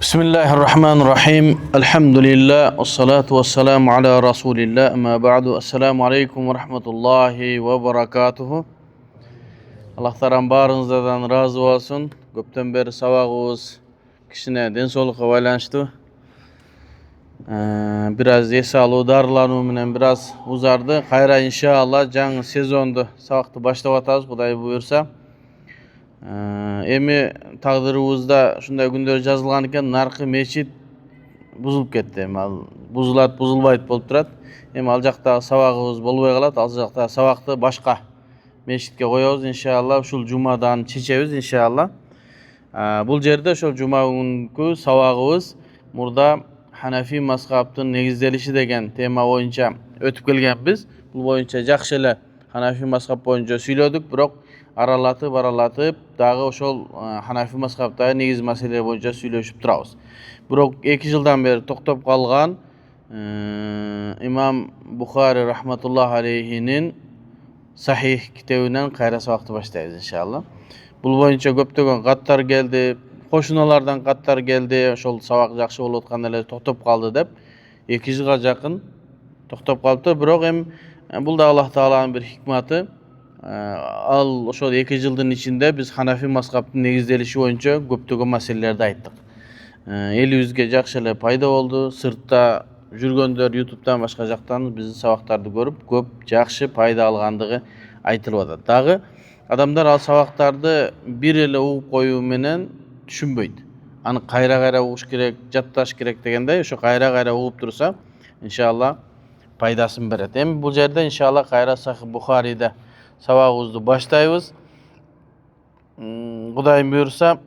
Bismillahirrahmanirrahim. Elhamdülillah. Vessalatu vesselamu ala Resulillah. Ama ba'du. Esselamu aleyküm ve rahmetullahi ve berekatuhu. Allah'tan barınızdan razı olsun. Köpten beri sabahımız kişine densolukla baylanıştı. Biraz yesalı darlanı menen biraz uzardı. Hayra inşallah can sezondu. Sabahta başlap atабыз, Kuday buyursa. Эми тагдырыбызда ушундай күндөр жазылган экен, наркы мечит бузулуп кетти. Ал бузулат, бузулбайт болуп турат. Эми ал жакта сабагыбыз болбой калат. Ал жакта сабакты башка мечитке коебуз иншалла. Ушул жумадан чечебиз иншалла. Бул жерде ошол жума күнкү сабагыбыз мурда Ханафи мазхабтын негизделиши деген тема боюнча өтүп келгенбиз. Бул боюнча жакшы эле Ханафи мазхаб боюнча сүйлөдүк, бирок аралатып дагы ошол Ханафи мазхабтагы негиз маселелер боюнча сүйлөшүп турабыз. Бирок 2 жылдан бери токтоп калган имам Бухари рахматуллах алейхинин Сахих китебинен кайра сабакты баштайбыз иншалла. Бул боюнча көптөгөн каттар келди, кошуналардан каттар келди. Ошол сабак жакшы болуп атканда эле токтоп калды деп 2 жылга жакын токтоп калыптыр. Бирок эми бул да Аллах Тааланын бир хикматы. Ал ошол 2 жылдын ичинде биз Ханафи мазхабтын негизделиши боюнча көптөгөн маселелерди айттык. Элибизге жакшы эле пайда болду. Сыртта жүргөндөр YouTube'дан башка жактан биздин сабактарды көрүп көп жакшы пайда алгандыгы айтылып атат. Дагы адамдар ал сабактарды бир эле угуп коюу менен түшүнбөйт. Аны кайра угуш керек, жатташ керек дегендей, ошо кайра угуп турса, иншалла пайдасын берет. Эми бул жерде иншалла кайра Сахих Бухариде сабагыбызды баштайбыз. Кудайым буйрса,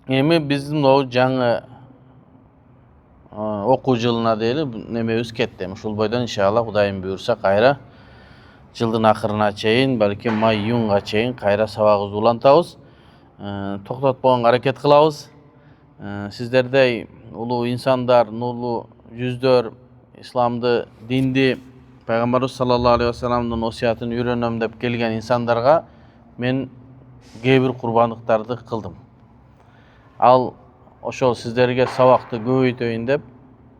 эми биздин о жаңы окуу жылына дейли немебиз кетти. Ушул бойдон иншалла Кудайым буйрса кайра жылдын акырына чейин, балки май-июнга чейин кайра сабагыбызды улантабыз. Токтотпогонго аракет кылабыз. Сиздердей улуу инсандар, нурлуу жүздөр, исламды, динди Пайгамбарыбыз саллаллаху алейхи ва салламдын осиятын үйрөнөм деп келген инсандарга мен кээ бир курбандыктарды кылдым. Ал ошол сиздерге сабакты көбөйтөйүн деп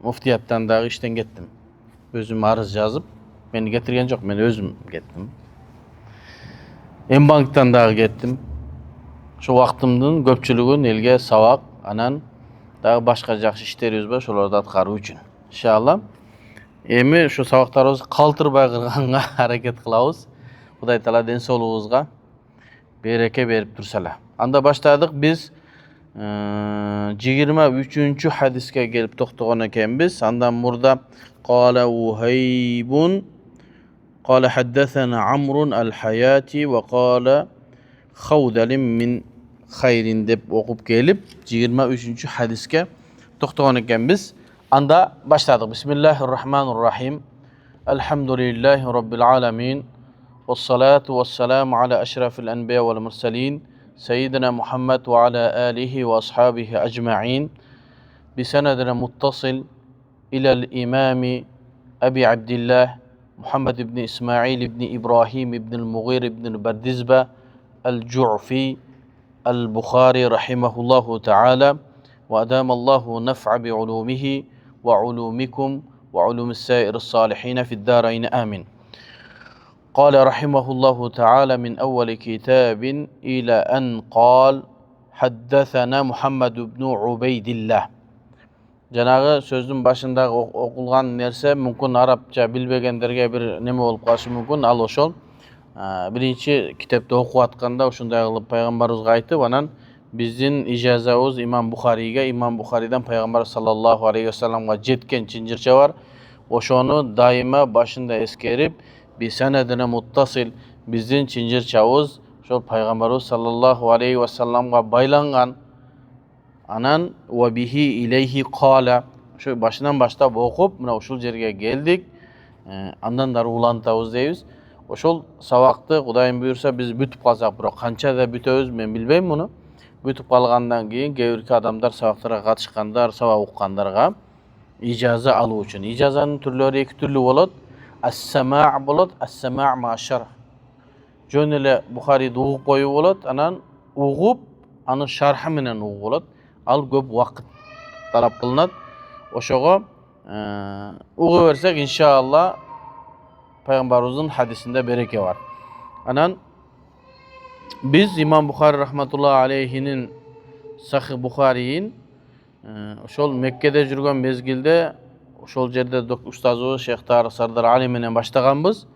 муфтияттан дагы иштен кеттим. Өзүм арыз жазып, мени кетирген жок, мен өзүм кеттим. Эмбанктан дагы кеттим. Ошол убактымдын көпчүлүгүн элге сабак, анан дагы башка жакшы иштерибиз бар, ошолорду аткаруу үчүн. Иншалла. Эми ушу сабактарыбызды калтырбай кылганга аракет кылабыз. Кудай Таала ден соолугубузга береке берип турса эле. Анда баштадык биз 23-чү хадиске келип токтогон экенбиз. Андан мурда Кала Ухайбун Кала хаддасана Амрун ал-Хаяти ва Кала Хаудалим мин хайрин деп окуп келип 23-чү хадиске токтогон экенбиз. Анда başladık. Bismillahirrahmanirrahim. Elhamdülillahi Rabbil alamin. Vessalatu vesselamu ala eşrafil enbiya vel mursalin. Seyyidina Muhammed ve ala alihi ve ashabihi ecma'in. Bisenedine muttasil ilal imami Ebi Abdillah Muhammed ibn İsmail ibn İbrahim ibn el-Mughir ibn el-Bardizbe el-Ju'fi el-Bukhari rahimahullahu ta'ala ve adamallahu nef'a bi'ulumihi وعلومكم وعلوم السائر الصالحين في الدارين آمين. قال رحمه الله تعالى من أول كتاب إلى أن قال حدثنا محمد بن عبيد الله. Janagı sözdün başında okulgan nerse mümkün Arapça bilbegenlerge bir neme olup kalışı mümkün. Al oşol birinci kitapta okup atkanda uşunday kılıp Peygamberimiz aytып, anan bizdin icazabız İmam Bukhari'ge, İmam Bukhari'den Peygamber sallallahu aleyhi ve sellem'e jetken çincirçe var. Oşonu daima başında eskerip bir senedine muttasil bizdin çincirçavuz şol Peygamberimiz sallallahu aleyhi ve sellem'e baylangan anan ve bihi ileyhi kala şu başından başta okup mına oşul jerge geldik. Andan da ulantabız deybiz. Oşol sabakты Kudayım buyursa biz bütüp kalsak, bırak kança da bütöbüz men bilbeyim bunu. Бүтүп калгандан кийин кээ бир адамдар сабактарга катышкандар, сабак уккандарга ижаза алуу үчүн. Ижазанын түрлөрү 2 түрлүү болот. Ас-сама' болот, ас-сама' ма шарх. Жөн эле Бухариди угуп коюу болот, анан угуп, анын шархы менен угуп болот. Al көп vaqt talab qilinadi. Oşoga uğa versek inşallah Peygamberimizin hadisinde bereke var. Anan biz İmam Bukhari rahmetullahi aleyhinin Sahih Bukhari'nin oşol Mekke'de жүрген mezgilde oşol jerde ustazı Şeyh Tarık Sardar Ali menen başlaganбыз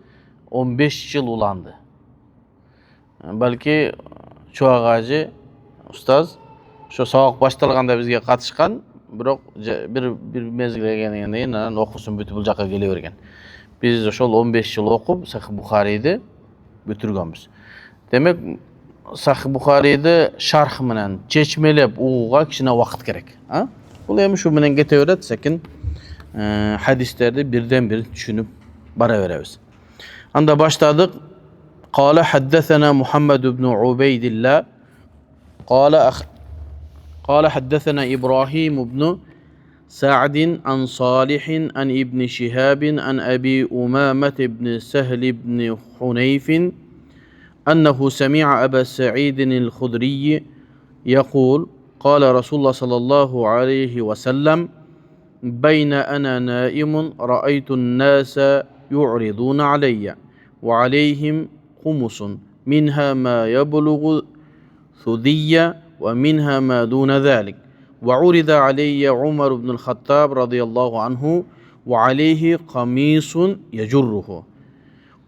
15 yıl ulandı. Belki çoğu ağacı ustaz şu sabak baştalganda bizge katışkan bирок bir mezgilge kelgенден кийин анан окуусун бүтүп бул жака келе берген. Biz oşol 15 yıl okup Sahih Bukhari'ni бүтүргөнбүз. Demek Sahih Bukhari'ni şarh menen çeçmelep uğuğa kişine vaqt gerek. Ha? Bul emi şu menen kete öğret sekin hadislerdi birden bir düşünüp bara veremiz. Anda başladık. Qala haddesena Muhammed ibn Ubeydillah. قال حدثنا إبراهيم بن سعد عن صالح عن ابن شهاب عن أبي أمامة بن سهل بن حنيف أنه سمع أبا سعيد الخدري يقول قال رسول الله صلى الله عليه وسلم بين أنا نائم رأيت الناس يعرضون علي وعليهم خمس منها ما يبلغ ثدي ومنها ما دون ذلك وعرض علي عمر بن الخطاب رضي الله عنه وعليه قميص يجره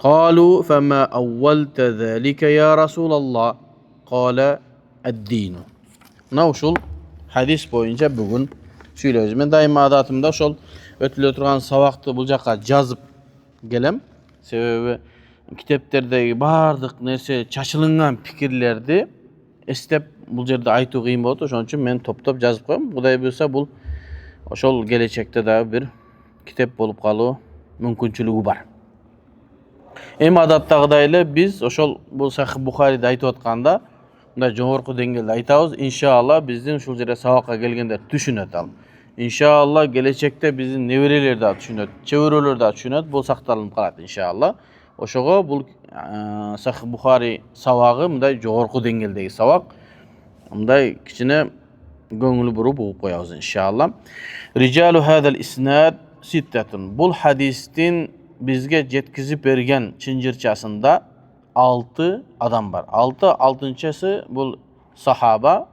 قالوا فما أولت ذلك يا رسول الله قال الدين. Navşul hadis boyunca bugün söyleyeceğiz. Men daima adatımda şol ötülü turgan sabakты bul jaka жазып gelem. Sebebi kitaplardagi bardyk nerse çaçılıngan pikirlerdi estep bul jerde aytуу kıyın bolot. Oşon üçin men top жазып koyum. Kuday buyursa bul oşol gelecekte da bir kitap bolup kalуу mümkünçülüğü var. Эми адаттагыдай biz oşol bu Sahih Bukhari'de aytып atkanda мындай жогорку деңгээлде айтабыз. Иншалла биздин ушул жерде сабакка келгендер түшүнөт ал. Иншалла келечекте биздин неберелер да түшүнөт, чөбөрөлөр да түшүнөт. Бул сакталынып калат иншалла. Ошого бул Sahih Bukhari сабагы мындай жогорку деңгээлдеги сабак. Мындай кичине көңүл буруп угуп коебуз иншалла. Rijalu hadal isnad sittatun. Bul hadistin bizge jetkizip bergen çınjırçasında 6 adam var. 6-6-ncısı bu sahaba.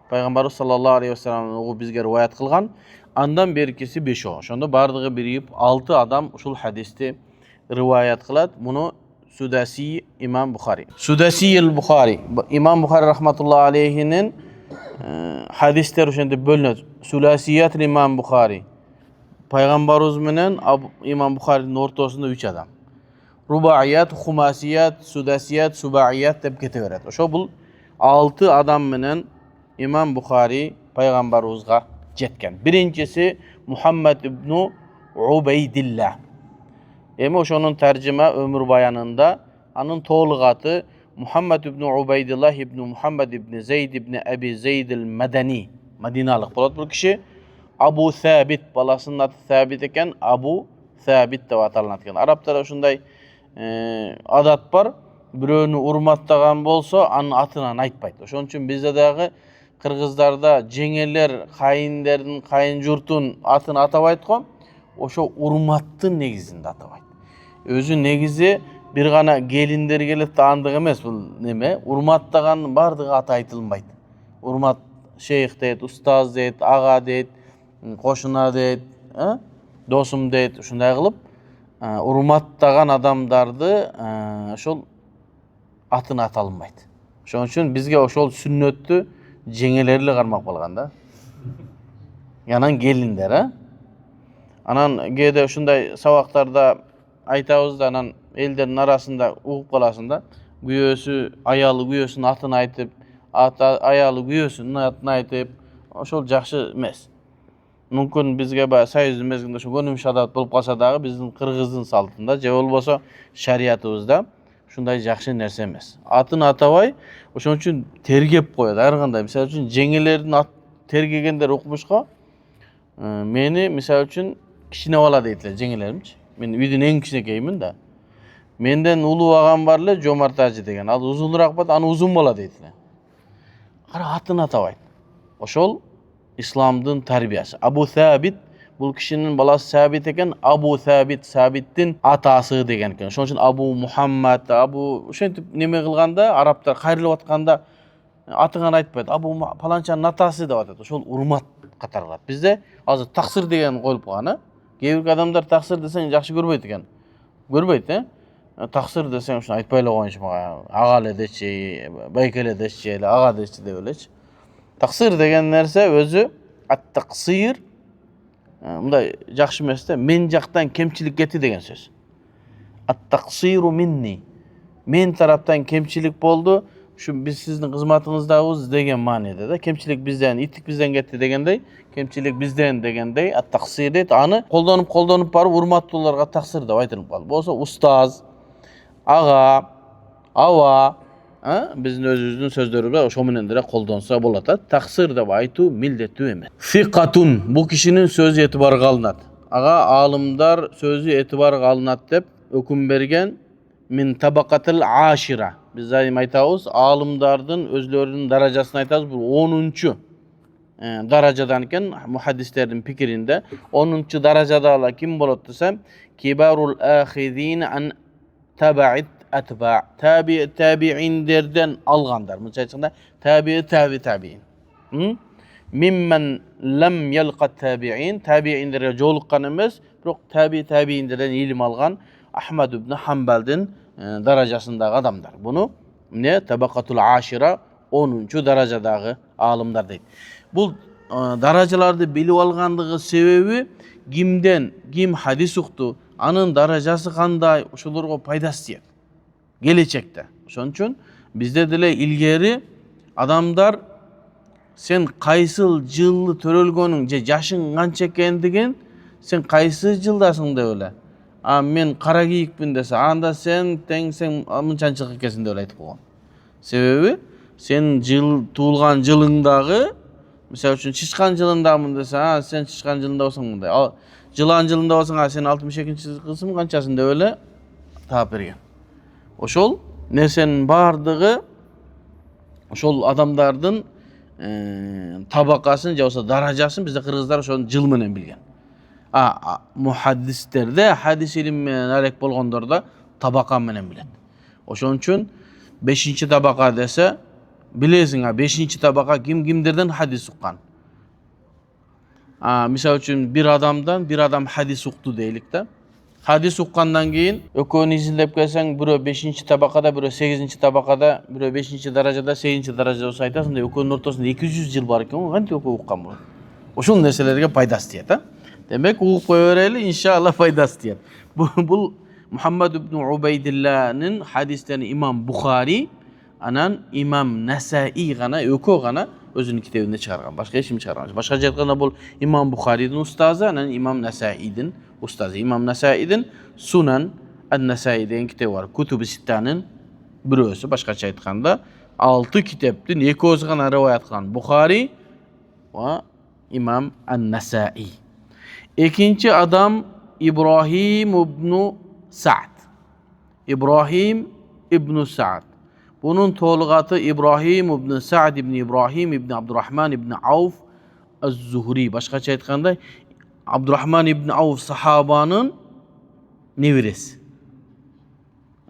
Peygamber sallallahu aleyhi ve sellem o bizge rivayet kılgan. Andan berikisi 5 o. Şonda bardığı biriyip 6 adam usul hadiste rivayet kılat. Bunu Sudasi İmam Bukhari. Sudasi Bukhari. İmam Bukhari rahmetullahi aleyhinin hadisler şöyle bölünür. Sulasiyat İmam Bukhari. Peygamberimiz menen İmam Bukhari'nin ortasında 3 adam. Rubaiyat, Humasiyat, Sudasiyat, Subaiyat dep keteberet. Oşo bul 6 adam menen İmam Bukhari Peygamberimizga jetken. Birincisi Muhammed ibn Ubeydillah. Emi oşonun tercüme ömür bayanında anın toğluk atı Muhammed ibn Ubeydillah ibn Muhammed ibn Zeyd ibn Abi Zeyd el-Medeni. Madinalık bolat bu kişi. Abu Thabit balasının adı Thabit eken Abu Thabit de atalanatken. Araplara şunday adat var. Biröөнү urmattagan bolsa anın atынан айтпайт. Ошон үчүн bizde dagы Kırgızlarda жеңелер, кайындердин, кайын журтун атын атабайт го. Ошо урматтын негизинде атабайт. Өзү негизи bir gana gelinler gelip de andık emez bu neme. Urmattagandын бардыгы аты айтылбайт. Urmat şeyh deyt, ustaz deyt, aga deyt, koşuna deyt, dosum deyt, uşunday kılıp urmattagan adamdardı şol atını atalınbayt. Şoň üçin bizge oşol sünnöttü jeňelerle karmak bolganda. Yanan gelinler ha. Anan gede uşunday sabaklarda aytabız da anan ellerin arasında uğup kalasında güyösü ayalı güyösünün atını aytıp ayalı güyösünün atını aytıp oşol jakşı emes. Mümkün bizge ba sayızdın mezginde şu gönümüş adat bolup kalsa dagı bizdin Kırgızdın saltında je bolboso şariatыбызda şunday jakşı nerse emes. Atını atabay oşon üçin tergep koyat ар kандай. Misal üçün jeňelerdin at tergegender okumuşka meni misal üçün kişine bala deydiler jeňelerimçi. Men üydün en kişinekeymin da. Menden ulu agam barlı Jomart Hacı degen. Al uzunrak bat, anı uzun bola deydiler. Kara atını atabayt. Oşol İslam'dın terbiyesi. Abu Thabit, bu kişinin balası Sabit eken, Abu Thabit, Sabit'tin atası degen eken. Şonun için Abu Muhammed, Abu şöntüp neme kılganda, Araplar kayrılıp atkanda atыңан айтпайды. Abu Palançanın atası da atады. Şol urmat katarlar. Bizde azı taksir degen koyup koygan. Кейбір адамдар taksir desen жақсы көрбейді екен. Көрбейді, Taksir desen şunu айтпайлы koyunç mağa. Ağalı deçi, baykele deçi, ağa deçi de öyle. Taksir degen nerse özü at-taksir. Bunda жақсы емес те, men жақтан кемчилик кетти деген сөз. At-taksiru minni. Men taraftan kemçilik boldu. Şu biz sizin kızmatınızdayız degen manada da. Kemçilik bizden, ittik bizden gitti degендей, kemçilik bizden degендей, at-taksir deyt. Anı koldanıp barıp urmattууларга taksir деп айтылып калды. Болса устаз, аға, ава, биздин өзүбүздүн сөздөрүбүздө ошо менен деле колдонсо болот. Taksir деп айтуу милдеттүү эмес. Фиқатун, бул кишинин сөзү этибарга алынат. Ага алымдар сөзү этибарга алынат деп өкүм берген min tabaqatil aşira. Biz zaten aytабыз, alımdardın özlerinin darajasını aytабыз. Bu 10-çu darajadan eken muhaddislerin pikirinde 10-çu darajada kim bolot desem kibarul ahizin an tabi'it atba. Tabi'inlerden algandar. Mesela tabi'in. Mimmen lem yalqa tabi'in. Tabi'inlere joluqqan emes, biroq tabi'inlerden ilim algan Ahmad ibn Hanbal'din darajasındaki adamlar. Bunu ne? Tabakatul aşira 10-çu darajadagi alımlar deydi. Bu darajalarda bilip algandığı sebebi kim hadis uktu, anın darajası kanday, uşularga paydası tiyet. Gelecekte. Şonun için bizde dile ilgeri adamlar sen kaysıl jıllı törölgönün yaşın kança ekendigin sen kaysıl jıldasың da öyle. Men qara kiyikpin dese, anda sen mınçançılık ekesин деп айтып койгон. Себеби sen туылган жылыңдагы, мисалы үчүн чычкан жылындамын десе, sen чычкан жылында болсоң мындай. Ал жылан жылында болсоң, sen 62-кылсың канчасын деп эле таап берген. Ошол нерсенин бардыгы ошол адамдардын табакасын же болсо даражасын бизде кыргыздар ошону жыл менен билген. Muhaddislerde hadis ilimmen alek bolgondorda tabaka menen bilen. Oşon üçün 5-ci tabaka dese bilesin 5-ci tabaka kimlerden hadis uqqan. Misal üçün bir adam hadis uqtu deylik de. Hadis uqqandan keyin ökönü izindep kelsen biri 5-ci tabakada, biri 8-ci tabakada, biri 5-ci darajada, 8-ci darajada olsa aytasın da ökönün ortasında 200 yıl var eкен, kanti ökö uqqan bu. Oşol nerselerge paydası tiyet. Demek uğup koyareli inşallah faydası diyer. Bu Muhammed ibn Ubeydillah'ın hadislerini İmam Bukhari, anan İmam Nesai gana, ökö gana özünün kitabında çıkargan. Başka hiç mi çıkargan? Başka jertganda bu İmam Bukhari'nin ustazı, anan İmam Nesai'nin ustazı. İmam Nesai'nin Sunan an-Nesai deyen kitabı var. Kutubu Sitta'nın birösü. Başka aytkanda 6 kitaptın 2 gana rivayet kılan Bukhari ve İmam an-Nesai. İkinci adam İbrahim ibn Sa'd. İbrahim ibn Sa'd. Bunun to'lig'ati İbrahim ibn Sa'd ibn İbrahim ibn Abdurrahman ibn Avf az-Zuhri. Başqacha aytganda Abdurrahman ibn Avf sahabanın neviresi.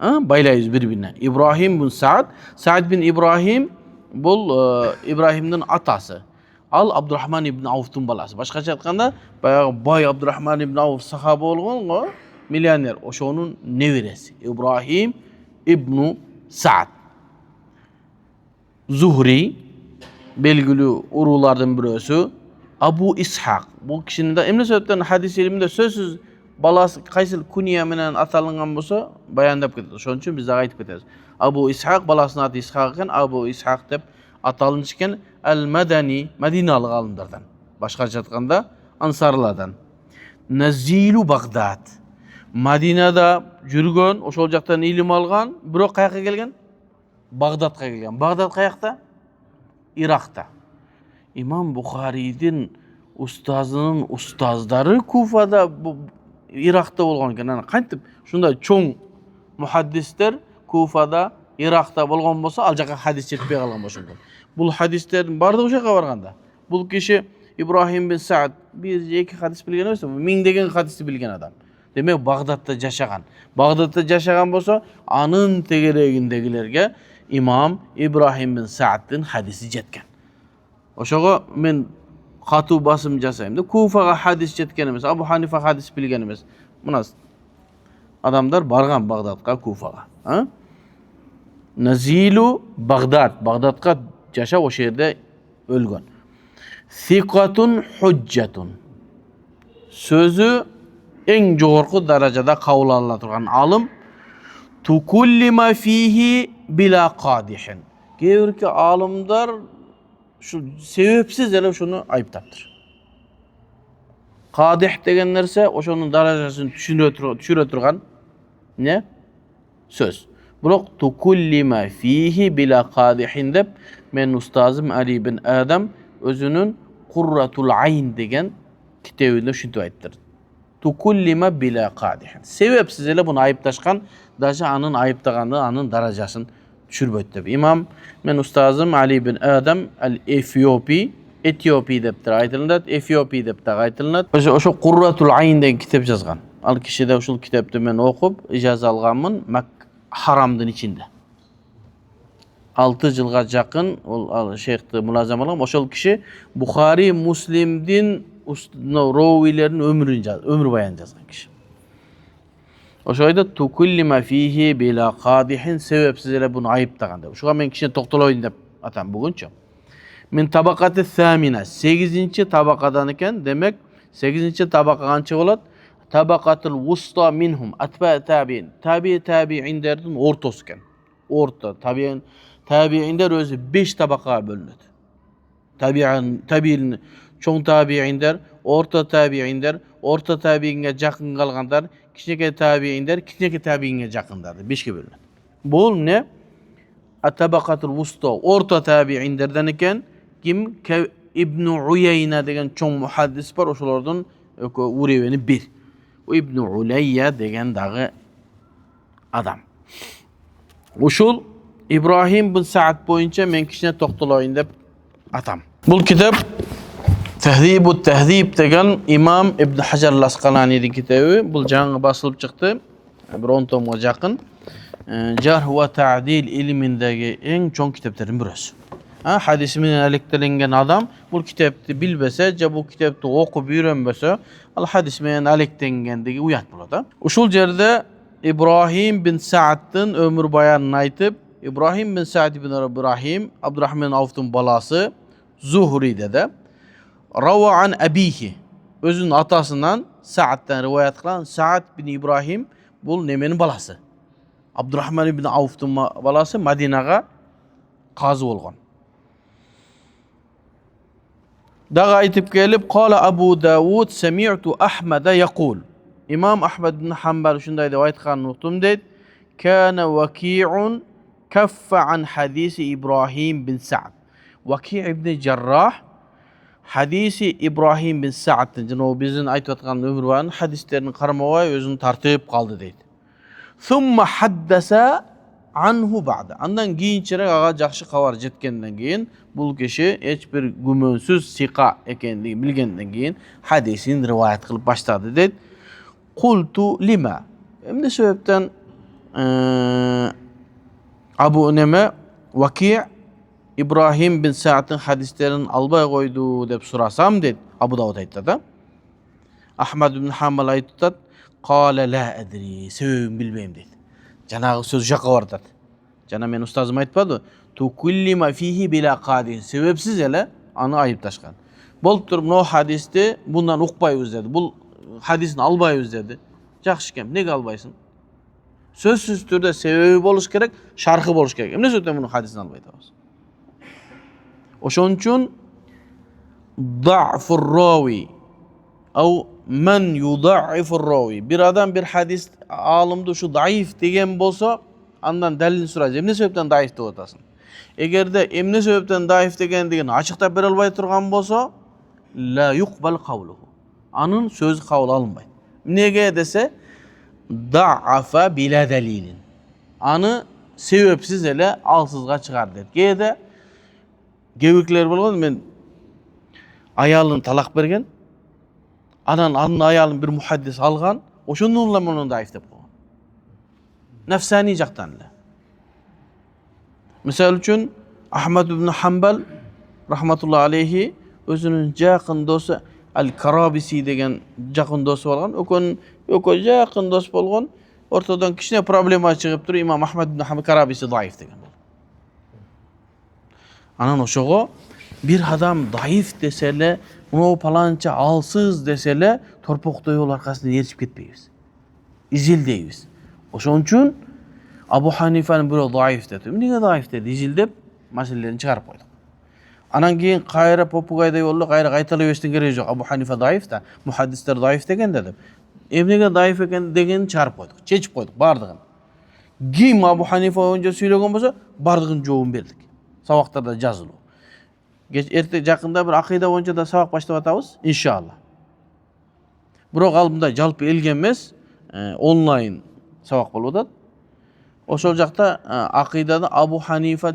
Baylayız birbirine. İbrahim bin Sa'd. Sa'd bin İbrahim bu İbrahim'nin atası. Al Abdurrahman ibn Avf'tun balası. Başqacha aytganda bayağı bay Abdurrahman ibn Avf sahaba bolgon, milyoner. Oşonun neviresi. İbrahim ibn Sa'd. Zuhri belgili urulardan birisi. Abu İshak. Bu kişinin de emne sebepten hadis iliminde sözsüz balası kaysıl kunya menen atalıngan bolsa bayandap ketedi. Şonun için biz de aytып keteriz. Abu İshak balasının adı İshak eken, Abu İshak dep atalınç eken el-Medeni, Medinalı alımlardan. Başqacha aytkanda Ansarlardan. Nazilu Bagdad. Madinada жүргөн, ошол жактан илим алган, бирок каяка келген? Bagdadga kelgen. Bagdad kayakta? Irak'ta. İmam Bukhari'nin ustazının ustazları Kufa'da, Irak'ta bolgan eken. Kantip şunda çoğ muhaddisler Kufa'da, Irak'ta bolgan bolsa al jaka hadis жетпей калган болчу. Бул hadislerin bardığı uşaqa barganda. Bul kişi İbrahim bin Sa'd bir iki hadis bilgen olsa, mingdegen hadisi bilgen adam. Demek Bağdat'ta yaşagan. Bağdat'ta yaşagan bolsa, anın tegeregindegilerge İmam İbrahim bin Sa'd'ın hadisi jetken. Oşoğa men katu basım jasayım da Kufaga hadis jetken emas, Abu Hanifa hadis bilgen emas. Munas adamlar bargan Bağdat'a, Kufaga. Ha? Nazilu Bağdat. Bağdat'a yaşa o şehirde ölgön. Sikatun hujjatun. Sözü en jogorku darajada kabul alına turgan alım. Tukullima fihi bila qadihin. Gevrki alımlar şu sebepsiz ele şunu ayıptaptır. Qadih degen nerse oşonun darajasını düşürө turgan ne? Söz. Biroq tukullima fihi bila qadihin dep men ustazım Ali bin Adam özünün Qurratul Ayn degen kitabında şunu aytır. Tukullima bila qadihin. Sebepsiz ele bunu ayıptaşkan, daşa anın ayıptaganı, anın darajasını düşürбөйт dep. İmam men ustazım Ali bin Adam el-Efiopi, Etiopi deptir aytılınat, Efiopi dep de aytılınat. Oşo Qurratul Ayn degen kitap yazgan. Al kişi de uşul kitapты men okup icazə alganmın haramdın içinde. 6 yılga jakın ol şeyhti mulazam algam. Oşol kişi Bukhari, Muslim'din rawilerin ömür bayan yazgan kişi. Oşoyda tukullima fihi bila qadihin sebepsiz ele bunu ayıptagan dep. Şuga men kişine toktoloyun dep atam bugunço. Min tabakatı thamina 8. tabakadan eken demek 8. tabaka kança bolat? Tabakatul wusta minhum atba tabi'in. Tabi'in derdim ortos eken. Orta tabi'in der özü 5 tabaka bölünür. Tabi'in çoğun tabi'in der, orta tabi'inge jakın kalganlar, kiçneke tabi'in der, kiçneke tabi'inge jakındardır. 5'e bölünür. Bu ne? Tabakatul wusta orta tabi'in derden eken kim? İbn Uyeyne degen çoğun muhaddis var, oşolardan ureveni 1. O İbn Uleyya degen dağı adam. Uşul İbrahim bin Sa'd boyunca men kişine toktoloyun dep atam. Bul kitap Tehzibut Tehzib degen İmam İbn Hajar al-Asqalani'nin kitabı. Bul жаңы basılıp çıktı. Bir 10 tomga jakın. Jarh ve Ta'dil ilmindeki en çoğun kitapların birisi. Hadisimin alektelengen adam bu kitapты bilbese, bu kitapты okup öğrenbese, al hadisimin alektengendigi uyat bolada. Uşul jerde İbrahim bin Sa'd'ın ömür bayanını aytıp, İbrahim bin Sa'd bin İbrahim, Abdurrahman Avf'ın balası, Zuhri'de de, Rava an abihi, özünün atasından Sa'd'dan rivayet kılan Sa'd bin İbrahim, bu nemenin balası. Abdurrahman bin Avf'ın balası Madinaga qazı olgan. Dağa aytıp gelip, Qala Abu Davud, Semi'tu Ahmeda yaqul. İmam Ahmed bin Hanbal şunday rivayet kılan noktum deydi. Kana Vaki'un kaffa an hadisi İbrahim bin Sa'd. Vaki ibn Cerrah hadisi İbrahim bin Sa'd'ın jana bizin aytıyatkan ömür bayan hadislerini karmabay özünü tartıp kaldı deydi. Thumma haddasa anhu ba'da. Andan keyinçerek ağa jakşı kabar jetkenden keyin bul kişi hiç bir gümönsüz sika ekenligi bilgenden keyin hadisini rivayet kılıp başladı deydi. Kultu lima. Hem de sebepten Abu Neme Vaki İbrahim bin Sa'd'ın hadislerini albay koydu dep surasam dedi. Abu Davud aytdı da. Ahmed bin Hanbal aytdı da. Kale la edri. Sebebini bilmeyim dedi. Janağı söz jaka var dedi. Jana men ustazım aytpadı. Tukullima fihi bila qadin. Sebepsiz ele anı ayıp taşkan. Bolup turup no hadiste bundan ukpay dedi. Bu hadisini albay dedi. Jakşı kem. Nege albaysın? Sözsüz türde sebebi boluş gerek, şarkı boluş gerek. Emne söyleten bunu hadisini albay tabas. Oşon üçün da'fur rawi au men yuda'ifur rawi. Bir adam bir hadis alımda şu daif degen bolsa andan dalilini soracak. Emne sebepten daif dep atasın. Eger de emne sebepten daif degen açıkta bere albay turgan bolsa la yuqbal qawluhu. Anın söz kabul alınmaydı. Nege dese da'afa bila dalilin. Anı sebepsiz ele alsızga çıkar der. Gede gebikler bolgan men ayalını talak bergen. Anın ayalını bir muhaddis algan. Oşondan ulan onu daif dep koygan. Nefsani jaktan ele. Misal üçün Ahmad ibn Hanbal rahmetullahi aleyhi özünün jakyn dostu Al-Karabisi degen jakyn dostu bolgan. Ökö jakyn dost bolgan. Ortadan kişine problema çıkıp duruyor. İmam Ahmad ibn Hanbal Karabisi daif degen. Anan oşogo bir adam daif desele, bunu palanca alsız desele, torpokta yol arkasında yerişip ketpeybiz. İzil deybiz. Oşon üçün Abu Hanifa'nın böyle daif dedi. Niye daif dedi? İzil dep meselelerini çıkarıp koyduk. Anan keyin kayra popugayda yollu kayra kaytalı östin gereği yok. Abu Hanifa daif da, muhaddisler daif degen dedim. Emnege daif eken degeni çıkarıp koyduk. Çeçip koyduk bardığın. Kim Abu Hanifa önce söylegen bolsa bardığın cevabını berdik. Sabaklarda yazılı. Jakında bir akida boyunca da sabak başlap atabız inşallah. Biroq alımda jalpy elge emes, online sabak bolup atat. Oşol jakta akidada Abu Hanifa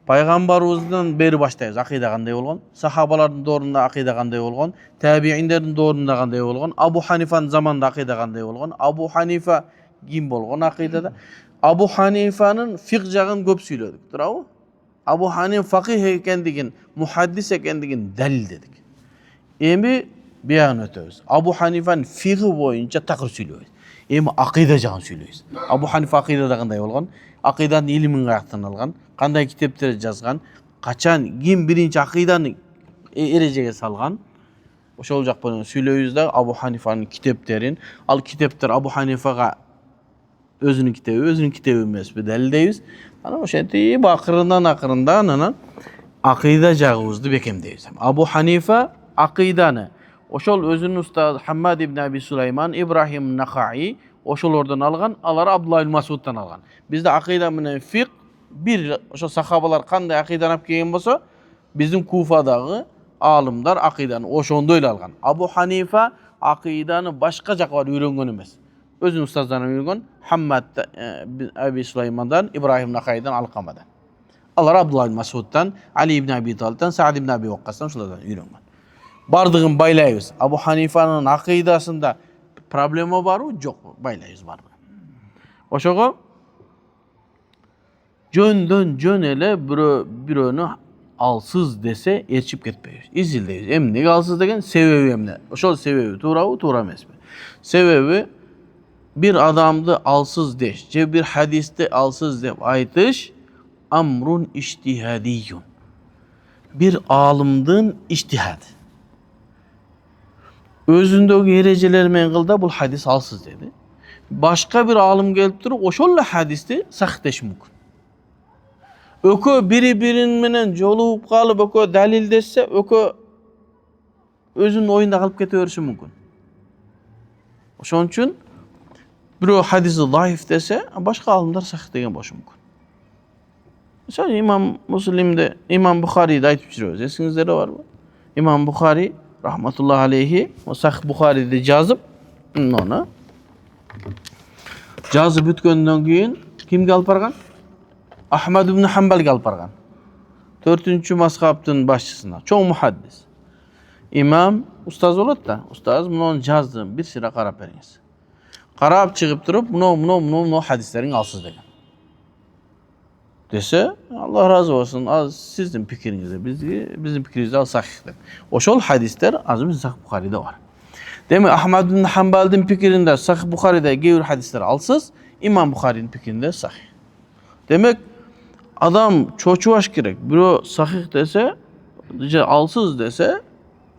Peygamberimizden beri başlayız akida kanday bolgon, sahabaların doğrunda akida kanday bolgon, tabiinlerin doğrunda kanday bolgon, Abu Hanifa'nın zamanında akida kanday bolgon, Abu Hanifa kim bolgon akidada. Abu Hanifa'nın fiqh jagyn köp söyledik, turabı? Abu Hanifa fakih ekendigin, muhaddis ekendigin dalil dedik. Emi beyan ötöbüz. Abu Hanifa'nın fiqh boyunca takır söylüyoruz. Emi akida jagyn söylüyoruz. Abu Hanifa akidada kanday bolgon, akidanın ilmin kayaktan algan, kanday kitaplar yazgan, kaçan kim birinci akidany erejege salgan. Oşol jak bolan söylüyoruz da Abu Hanifa'nın kitapların, al kitaplar Abu Hanifa'ga özünün kitabı emes bir dalil deybiz. Ana oşenti akırından ana akida jagыбызды bekemdeyiz. Abu Hanifa akidany oşol özünün ustazy Hammad ibn Abi Suleyman, İbrahim Nakhai oşolordan algan, alar Abdullah ibn Mas'uddan algan. Bizde akida menen fiqh bir oşo sahabalar kanday akidany alıp kelgen bolsa, bizim Kufadagy alımlar akidany oşonda öyle algan. Abu Hanifa akidany başka jakka öğrengen emes. Özünün ustazlarından öğrengen Hammad ibn Abi Suleyman'dan, İbrahim Nakhai'dan, Alqama'dan. Alar Abdullah ibn Mas'uddan, Ali ibn Abi Talib'dan, Sa'd ibn Abi Waqqas'tan şulardan öğrengen. Bardığın baylayız. Abu Hanifa'nın akidasında problemi var mı? Yok. Baylayız var mı? Oşoğu jön ele biröni alsız dese erçip ketpeyiz. İzildeyiz. Emnege alsız degen sebebi emne. Oşol sebebi tuğra emes mi? Sebebi bir adamdı alsız deş, bir hadiste alsız dep aytış amrun iştihadiyyun. Bir alimdin iştihadı. Özündeki ereceler mengilde bu hadis alsız dedi. Başka bir alim gelip durup oşolla hadisni sahih deş mümkün. Ökö biri menen jolup kalıp ökö dalil dese ökö özünün oyunda kalıp keteberişi mümkün. Oşon üçün biro hadisi zayıf dese başka alimler sahih degen boluşu mümkün. Mesela İmam Müslim'de, İmam Bukhari'de aytıp жүрөбүз. Esingizde var mı? İmam Bukhari rahmetullahi aleyhi o Sahih Bukhari'de yazıp onu yazıp bütköndөн keyin kimge alıp bargan? Ahmad ibn Hanbal'ga alıp bargan. 4-cü mazhabdın başçısına. Çoğu muhaddis. İmam ustaz bolat da, ustaz bunu yazdım bir sıra qarap beriңiz. Qarap çıkıp durup bunu hadislerin alsız degen. Dese Allah razı olsun az sizin fikrinizde bizim fikrimizde al sahihdir. Oşol hadisler azım Sahih Bukhari'de var. Demek Ahmad bin Hanbal'ın fikrinde Sahih Bukhari'de gevur hadisler alsız, İmam Bukhari'nin fikrinde sahih. Demek adam çoçuvaş gerek. Biro sahih dese, alsız dese,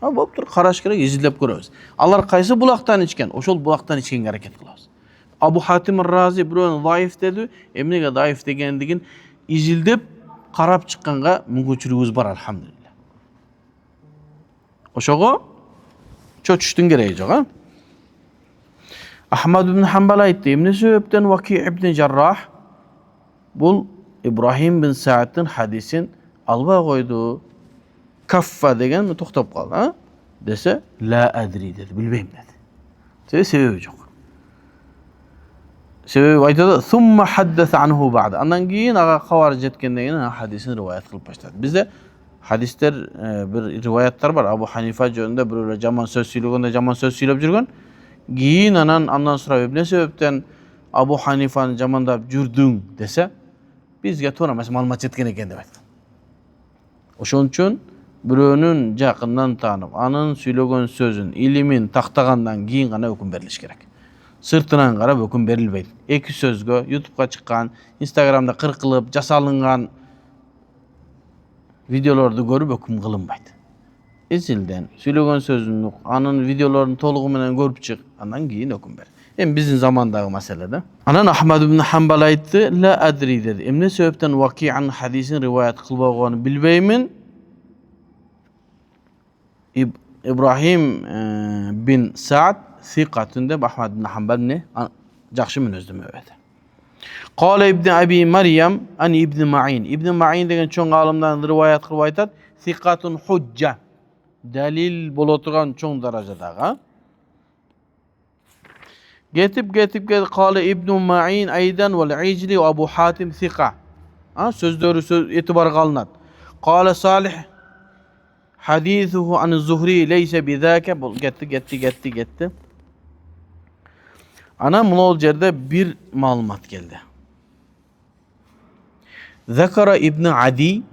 ha boptur qaraş gerek, izlep görөбүз. Alar qaysı bulaktan içken, oşol bulaktan içken hareket kılabız. Abu Hatim Razi biroň zayıf dedi, emnege zayıf degendigin izildep qarap çıkkanга mümkünçülüğümüz var alhamdulillah. Oşogo çoçuştun gereği yok ha. Ahmad ibn Hanbal aytdı. Emne sebepten Vaki ibn Jarrah bul İbrahim bin Sa'd'ın hadisin alba koydu. Kaffa degen mi toktap kaldı ha? Dese la adri dedi. Bilmeyim dedi. Sebebi yok. Sebebi aytdı. Thumma haddasa anhu ba'da. Andan keyin aga havaric etkenden keyin hadisin rivayet kılıp başladı. Bizde hadisler bir rivayetler var. Abu Hanifa jönünde böyle jaman söz söylөгөндө jaman söz söylеп жүргөн. Кийин андан сурап эмне себептен Abu Hanifаны жамандап жүрдүң десе, бизге туура эмес маалымат жеткен экен деп айткан. Ошон үчүн бирөөнүн жакындан таанып, анын сүйлөгөн сөзүн, илимин тактагандан кийин гана өкүм берилиш керек. Сыртынан карап өкүм берилбейт. Эки сөзгө, YouTube'га чыккан, Instagram'da кыркылып, жасалынган видеолорду көрүп өкүм кылынбайт. Изилден сүйлөгөн сөзүн, анын видеолорун толугу менен көрүп чык, андан кийин өкүм бер. Эми биздин замандагы маселе да. Анан Ахмад ибн Хамбал айтты, "Ла адри" dedi. Эмне себептен Ваки'нын хадисин риваят кылбаганын билбеймин. İbrahim bin Sa'd thiqatun deb Ahmad ibn Hanbal ne жақшы мүнөздөмө берди. Qala ibn Abi Maryam an ibn Ma'in. İbn Ma'in деген чоң алымдан риваят кылып айтат, thiqatun hujja. Dalil боло турган чоң даражадагы. Getip qala ibn Ma'in aydan wal Ijli ve Abu Hatim thiqa. Sözdörü söz etibarga alınat. Qala Salih hadithuhu an Zuhri leyse bizaka. Getti. Ana mul jerde bir malumat geldi. Zakara ibn Adi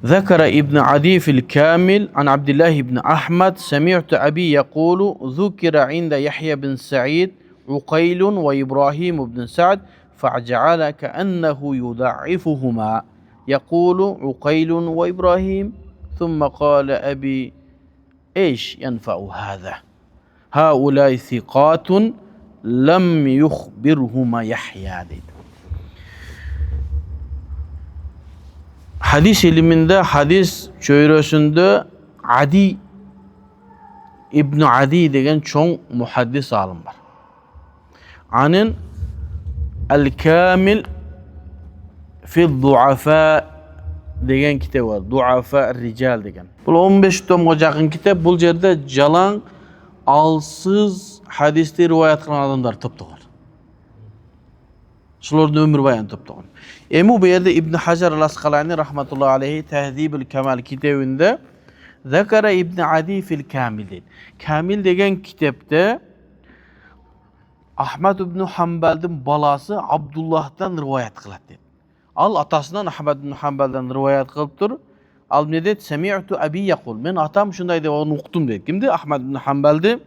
ذكر ابن عدي في الكامل عن عبد الله بن أحمد سمعت أبي يقول ذكر عند يحيى بن سعيد عقيل وإبراهيم بن سعد فجعل كأنه يضعفهما يقول عقيل وإبراهيم ثم قال أبي إيش ينفع هذا هؤلاء ثقات لم يخبرهما يحيى dedi. Hadis iliminde, hadis çöyrösünde Adi İbn Adi degen çoğun muhaddis alim var. Anın El-Kamil fi Duafa degen kitap var. Duafa Rical degen. Bu 15 tomga jakın kitap. Bu yerde jalan, alsız hadisli rivayet kılan adamlar toptular. Şuların ömür bayan toptular. Emu bu yerde İbn Hacer el-Asqalani rahmetullahi aleyhi Tehdibül Kemal kitabında Zekara İbn Adi fil Kamil dedi. Kamil degen kitapta Ahmad ibn Hanbal'ın balası Abdullah'dan rivayet kılat dedi. Al atasından Ahmad ibn Hanbal'dan rivayet kılıp dur. Al ne dedi? Semi'tu abi yakul. Ben atam şundaydı onu okudum dedi. Kimdi? Ahmad ibn Hanbal'dı.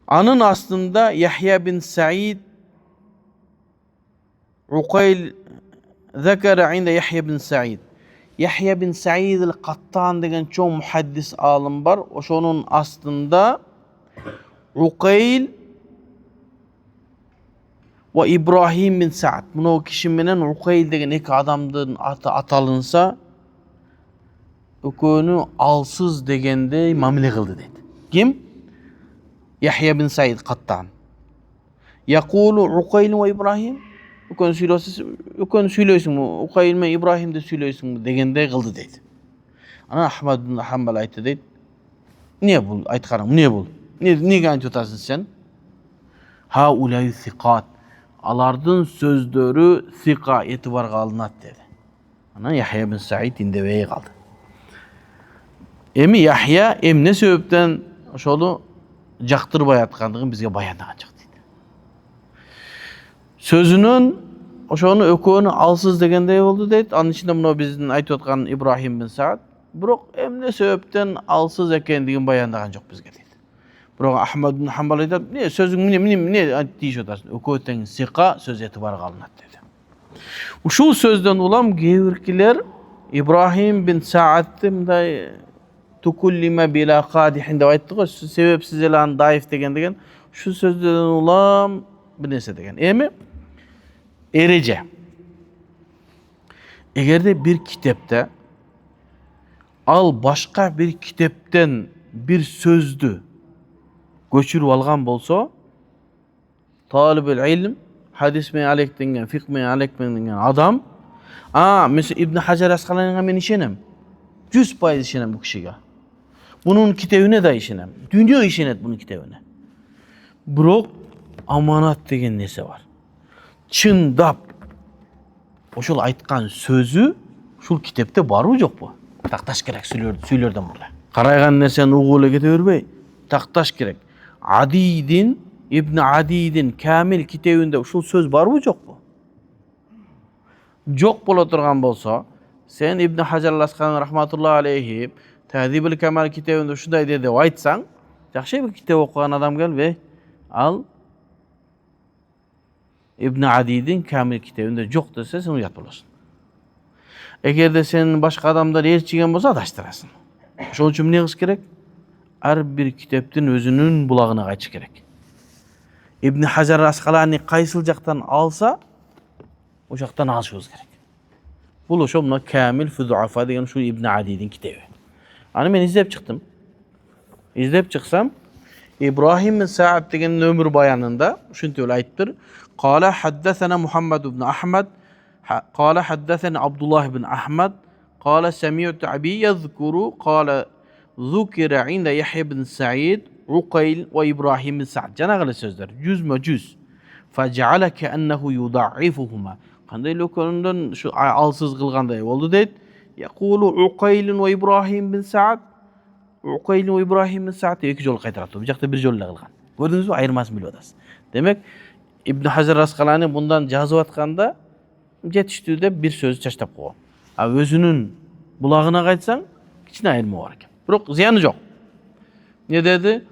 Anın aslında Yahya bin Sa'id Uqayl zekere inde Yahya bin Sa'id. Yahya bin Sa'id el-Qattan degen çoğun muhaddis alim var. Oşonun aslında Uqayl ve İbrahim bin Sa'd. Bunu o kişi menen Uqayl degen iki adamdın atı atalınsa ökönü alsız degende mamile kıldı dedi. Kim? Yahya bin Sa'id Qattan. Yakulu Uqayl ve İbrahim. Ökön söylüyorsun mu? Uqayl me İbrahim de söylüyorsun mu? Degende kıldı dedi. Ana Ahmad bin Hanbal aytı dedi. Niye bul? Aytkanım niye bul? Niye gayet tutasın sen? Ha ulayü thiqat. Alardın sözdörü thika etibarga alınat dedi. Ana Yahya bin Sa'id indebeye kaldı. Emi Yahya emne sebepten şolu jaktırбай atkandığın bizge bayanlanacak dedi. Sözünün oşonu ökönü alsız degende oldu dedi. Anın içinde bunu bizden aytып atkan İbrahim bin Sa'd. Biroq emne sebepten alsız ekendigin bayanlagan jok bizge dedi. Biroq Ahmad bin Hanbal aytadi, "Ne sözüň ne diýiş otarsın? Ököteň sika söz etibarga alınat" dedi. Uşul sözden ulam gebirkiler İbrahim bin Sa'd'dy mınday tukullima bila qadihin dep aytdy, sebepsiz elan daif degen şu sözden ulam bir nese degen. Emi erece. Egerde bir kitapta al başka bir kitaptan bir sözdü göçürüp algan bolsa talibul ilm hadis me alek degen, fiqh me alek degen adam mesela İbn Hacer Asqalani'ne men işenem. 100% işenem bu kişiye. Bunun kitabına da işenem. Dünya işenet bunun kitabına. Biroq amanat degen nese var. Çındap ошол айткан сөзү ушул китепте барбы жокпу? Такташ керек сүйлөрдөн мурда. Карайган нерсени угуп эле кете бербей, такташ керек. Ибн Адийдин Камил китебинде ушул сөз барбы жокпу? Жок боло турган болсо, сен Ибн Хажар ал-Аскалани рахматуллахи алейхи Таhdibul Камал китебинде ушундай деди деп айтсаң, жакшы бир китеп окуган адам келбей, ал Ибн Адийдин Камил китебинде жок десе, сен уят болосуң. Эгерде сен башка адамдар ээрчиген болсо адаштырасың. Ошон үчүн эмне кылыш керек? Ар бир китептин өзүнүн булагына кайтыш керек. Ибн Хажар ал-Аскалани кайсыл жактан алса, ошол жактан алышыбыз керек. Бул ошо мына Камил фи-Дуафа деген ушу Ибн Адийдин китеби. Аны мен издеп чыктым. Издеп чыксам, Ибрахим бин Саад деген өмүр баянында ушинтип эле айтыптыр. Кала хаддасана Мухаммад ибн Ахмад, кала хаддасана Абдуллах ибн Ахмад, кала сами'ту аби yazkuru, кала zukira inda Yahya ibn Sa'id, Uqayl wa Ibrahim bin Sa'd. Жанагы сөздөр, жүзмө-жүз. Faj'ala ka'annahu yud'a'ifuhuma. Кандай лөкөнүндөн ушу алсыз кылгандай болду дейт. Yaqulu Uqayl wa Ibrahim bin Sa'd. Uqayl wa Ibrahim bin Sa'd эки жолу кайтарат. Бул жакта бир жолу эле кылган. Көрдүңүзбү? Айырмасын билип атасыз. Демек, Ибн Хажар ал-Аскалани мындан жазып атканда жетиштүү деп бир сөз чачтап койгон. А өзүнүн булагына кайтсаң, кичине айырма бар экен. Бирок зыяны жок. Не деди?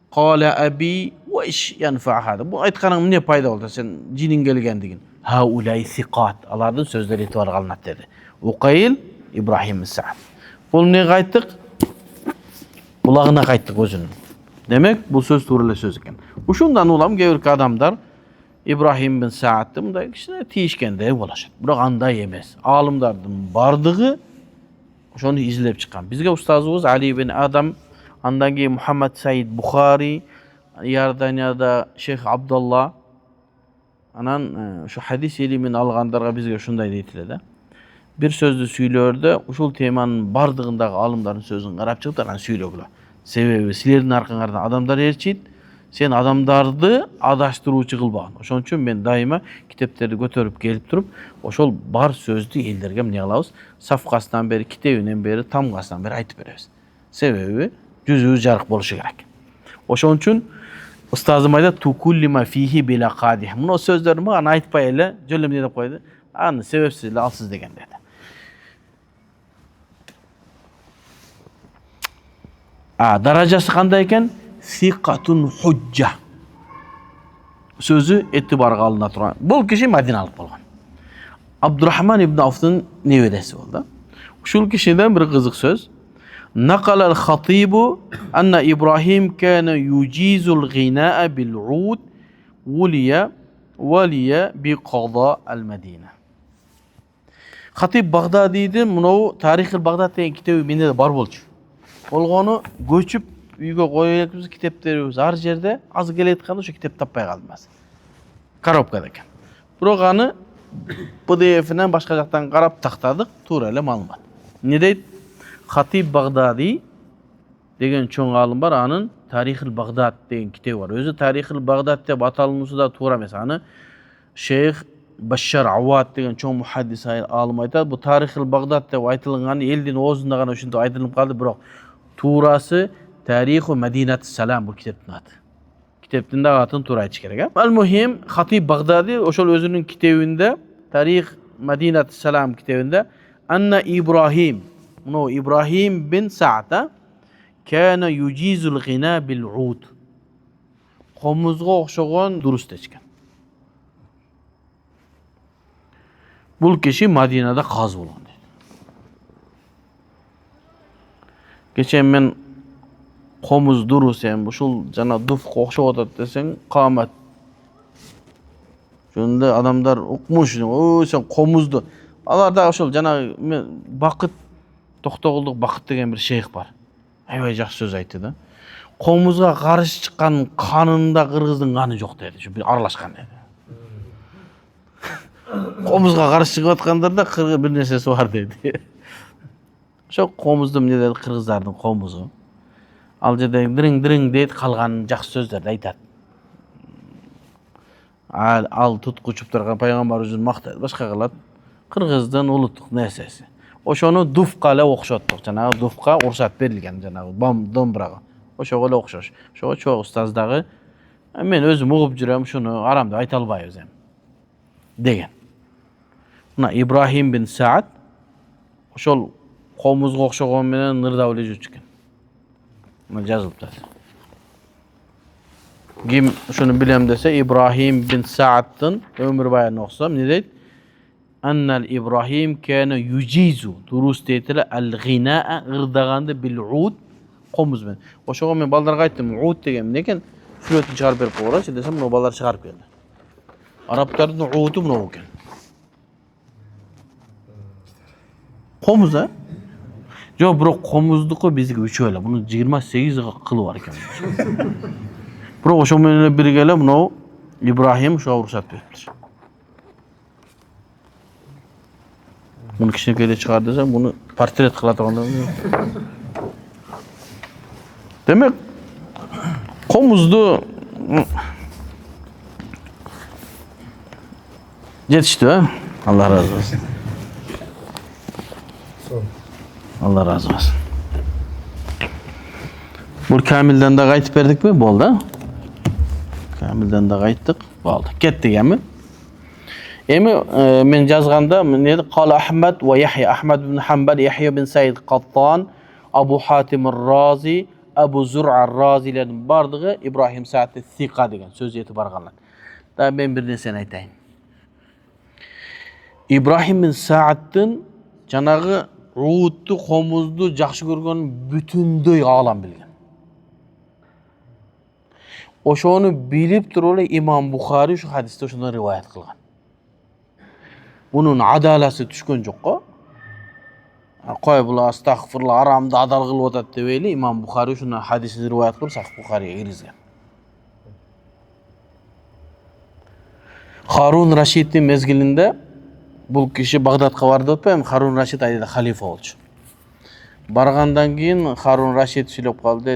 Qala abi wa ish yanfa hada. Bu aytқаның эмне пайда болду? Сен жинин келгендигин. Haulay thiqat. Алардын сөздөрү этибар кылынат деди. Uqayl, Ibrahim bin Sa'd. Бул эмне кайттык? Булагына кайттык өзүнүн. Демек, бул сөз туура эле сөз экен. Ушундан улам кээ бир адамдар Ибрахим бин Саадты мындай кичине тийишкендей болушат. Бирок андай эмес. Аалымдардын бардыгы ошону изилеп чыккан. Бизге устазыбыз Али бин Адам, андан кийин Мухаммад Саид Бухари, Иорданияда Шейх Абдулла, анан ушу хадис илимин алгандарга бизге ушундай дейт эле да. Бир сөздү сүйлөөрдө ушул теманын бардыгындагы аалымдардын сөзүн карап чыгып анан сүйлөгүлө. Себеби силердин аркаңардан адамдар ээрчийт, сен адамдарды адаштыруучу кылбаган. Ошон үчүн мен дайыма китептерди көтөрүп келип туруп, ошол бар сөздү элдерге эмне кылабыз? Сафкасынан бери, китебинен бери, тамгасынан бери айтып беребиз. Себеби жүзү жарык болушу керек. Ошон үчүн устазым айтат: "Тукуллима фихи била кадих." Мына сөздөрдү мага айтпай эле, жөн эмне деп койду? Аны себепсиз эле алсыз деген деди. Даражасы кандай экен? Сиқатун худжа. Сөзү этибарга алына турган. Бул киши Мадиналык болгон. Абдурахман ибн Авфтын небереси болду. Ушул кишиден бир кызык сөз. Нақал ал-Хатибу анна Ибрахим кана южизул гинаа бил-уд валия би қада ал-Мадина. Хатиб Багдадидин мынау Тарихил Багдад деген китеби менде бар болчу. Болгону көчүп үйгө коюп элебиз, китептерибиз ар жерде, аз келетканда ошо китеп таппай калдым. Коробкада экен. Бирок аны PDF-нен башка жактан карап тактадык, туура эле маалымат. Не дейт? Хатиб Багдади деген чоң аалым бар, анын Тарихил Багдад деген китеби бар. Өзү Тарихил Багдад деп аталуусу да туура эмес. Аны Шейх Башар Ауад деген чоң мухаддис аалым айтат. Бу Тарихил Багдад деп айтылган элдин оозунда гана ушинтип айтылып калды, бирок туурасы Тариху Мадинат Салам бул китептин аты. Китептин да атын туура айтыш керек. Ал-Мухим Хатиб Багдади ошол өзүнүн китебинде, Тарих Мадинат Салам китебинде, анна Ибрахим, муну Ибрахим бин Саъд кана южизул гина бил-уд. Комузго окшогон дуруз дечкен. Бул киши Мадинада казы болгон дейт. Кечен мен комуз дурус эми ушул жана дуфка окшоп атат десең, камат. Жөнүндө адамдар укмуш, "Ой, сен комузду." Аларда ошол жана Бакыт Токтогулдук Бакыт деген бир шейх бар. Аябай жакшы сөз айтты да. Комузга каршы чыккан канында кыргыздын каны жок деди. Шу бир аралашкан деди. Комузга каршы чыгып аткандарда кыргыз бир нерсеси бар деди. Ошо комузду эмне деди? Кыргыздардын комузу. Ал жерде дирин дейт, калган жакшы сөздөрдү айтат. Ал туткучуп турган пайгамбарыбыздын мактайды, башка кылат. Qirg'izdan uluttuq narsasi. O'shani dufqaga o'xshatdik. Janavi dufqa ruxsat berilgan janavi dombraga. O'shaga o'xshash. O'sha cho'q ustozdagi men o'zim o'qib juram shuni aramda ayta olmaymiz ham degan. Buna İbrahim bin Sa'd o'shol qomuzga o'xshagan bilan nirdavli juchkan. Buna yozilibdi. Kim shuni bilam desa İbrahim bin Sa'd'dan ömür bayani o'qsam ne deydi? Annal İbrahim kana yujizu durus deytilar al-ghina'a g'irdaganda bil-ud qomuz bilan. O'shaga men ballarga aytdim, ud degan lekin flötni chiqarib berib qo'yrachi desam, bu ballar chiqarib berdi. Arablarning udi buni ekan. Qomuz a? Yo'q, biroq qomuzniki bizga 3 o'la. Buni 28 ga qilib var ekan. Biroq o'sha bilan birgalab buni İbrahim shu ruxsat beribdi. Bunu kichikda chiqar desam, buni portret qiladiganlar. Demek qomuzni yetişti ha? Allah razı olsun. Allah razı olsun. Bu Kamil'den de qaytib berdik mi? Bo'ldi. Kamil'den de qaytdik. Bo'ldi. Ketdik mi? Emi men yozganda ne dedi? Qala Ahmad ve Yahya. Ahmad ibn Hanbal, Yahya bin Said Qattan, Abu Hatim ar-Razi, Abu Zur'a ar-Razi'lerin bardığı İbrahim Sa'd'ı Thika degan söz yetib barganlar. Da ben bir narsani aytayın. İbrahim bin Sa'd'ın janağı Ruut'tu, qomuzdu, yaxshi ko'rgan bütünдөй alam bilgan. O'shoni bilib turib İmam Buxoriy shu hadisda shundan rivoyat qilgan. Bunun adalasi tushgan yo'q-ku. Qo'y bular astag'firullah aramda adal qilib o'tadi deb o'ylaydi. İmam Buxoriy shuni hadisni rivoyat qilib Sahih Buxoriyga kirgizgan. Harun Rashidning mezgilinde bu kishi Bag'dodga bordi o'tpam, Harun Rashid ayda xalifa bo'ldi. Bargandan keyin Harun Rashid so'lab qoldi,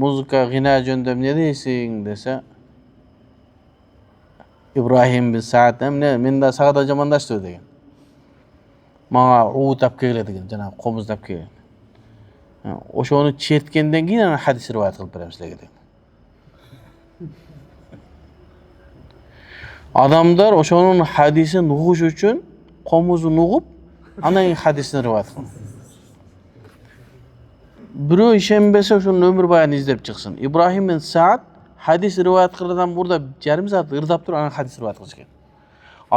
muzika, g'ina jondam ne deysiz desa, İbrahim bin Sa'd menda sag'ada jamondashdi degan. Menga uut olib keladi degan, janob qomuz olib kelgan. O'shoni chertgandan keyin ana hadis rivoyat qilib beramiz degan. Adamlar o'shoning hadisini nug'ish uchun qomuzni nug'ib, ana hadisni rivoyat qilgan. Birov ishonmasa o'shoning umr bayoni izlab chiqsin. İbrahim bin Sa'd hadis rivoyat qilgan burada yarım saat irdab turib ana hadis rivoyat qilgan.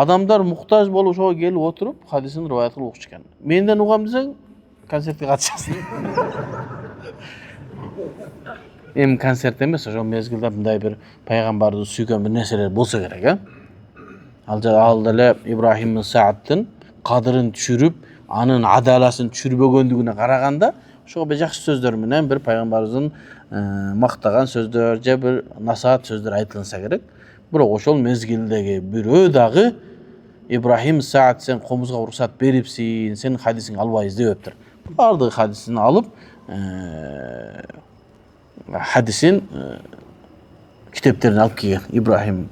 Adamlar muhtoj bo'lib o'shoga kelib o'tirib hadisini rivoyat qilib o'qishgan. Mendan o'qam desang, konsertga qatnashasan. Konsert emas, o'sha mezgilda bunday bir payg'ambarni suygan bir narsalar bo'lsa kerak, ha? Aldalar İbrahim bin Sa'd'ın qadrini tushirib, anın adalasini tushirib o'rgandigini qaraganda, o'sha bir yaxshi so'zlar bilan bir payg'ambarimizning maqtagan so'zlar, bir nasihat so'zlar aytilsa kerak. Biroq o'shol mezgildagi bir o'dag'i İbrahim Sa'd sen qomuzga ruxsat beribsin, sen hadisini albayız deyaptir. Bardı hadisini alıp hadisin kitaplarını alıp kelgan İbrahim.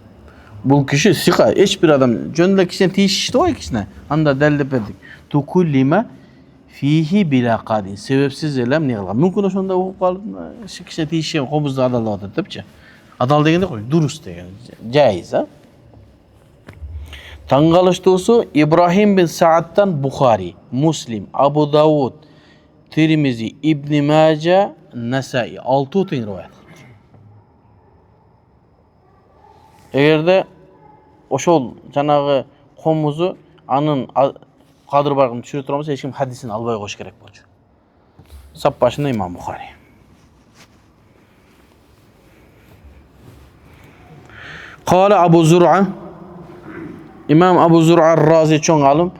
Bu kişi sika, hiçbir adam jönde kişine tiyişti o kişine. Anda dəlilep verdik. Tukullima fihi bila qadin. Sebepsiz elem ne qilgan? Mümkün oşonda o'qib qolib, kişine tiyişen qomuzda adal o'tadi depçi. Adal degende qo'y, durus degan. Jaiz, ha? Tangalıştısı İbrahim bin Sa'd'dan Bukhari, Muslim, Abu Davud, Tirmizi, İbn Majah, Nasai 6 o'tin rivoyat. Egerde oşol janağı qomuzu anın qadir bargını tushirib turmasa hech kim hadisini albay qo'yish kerak bo'ldi. Sap başında İmam Bukhari. Qala Abu Zur'a İmam Abu Zur'a ar-Razi çoğun alim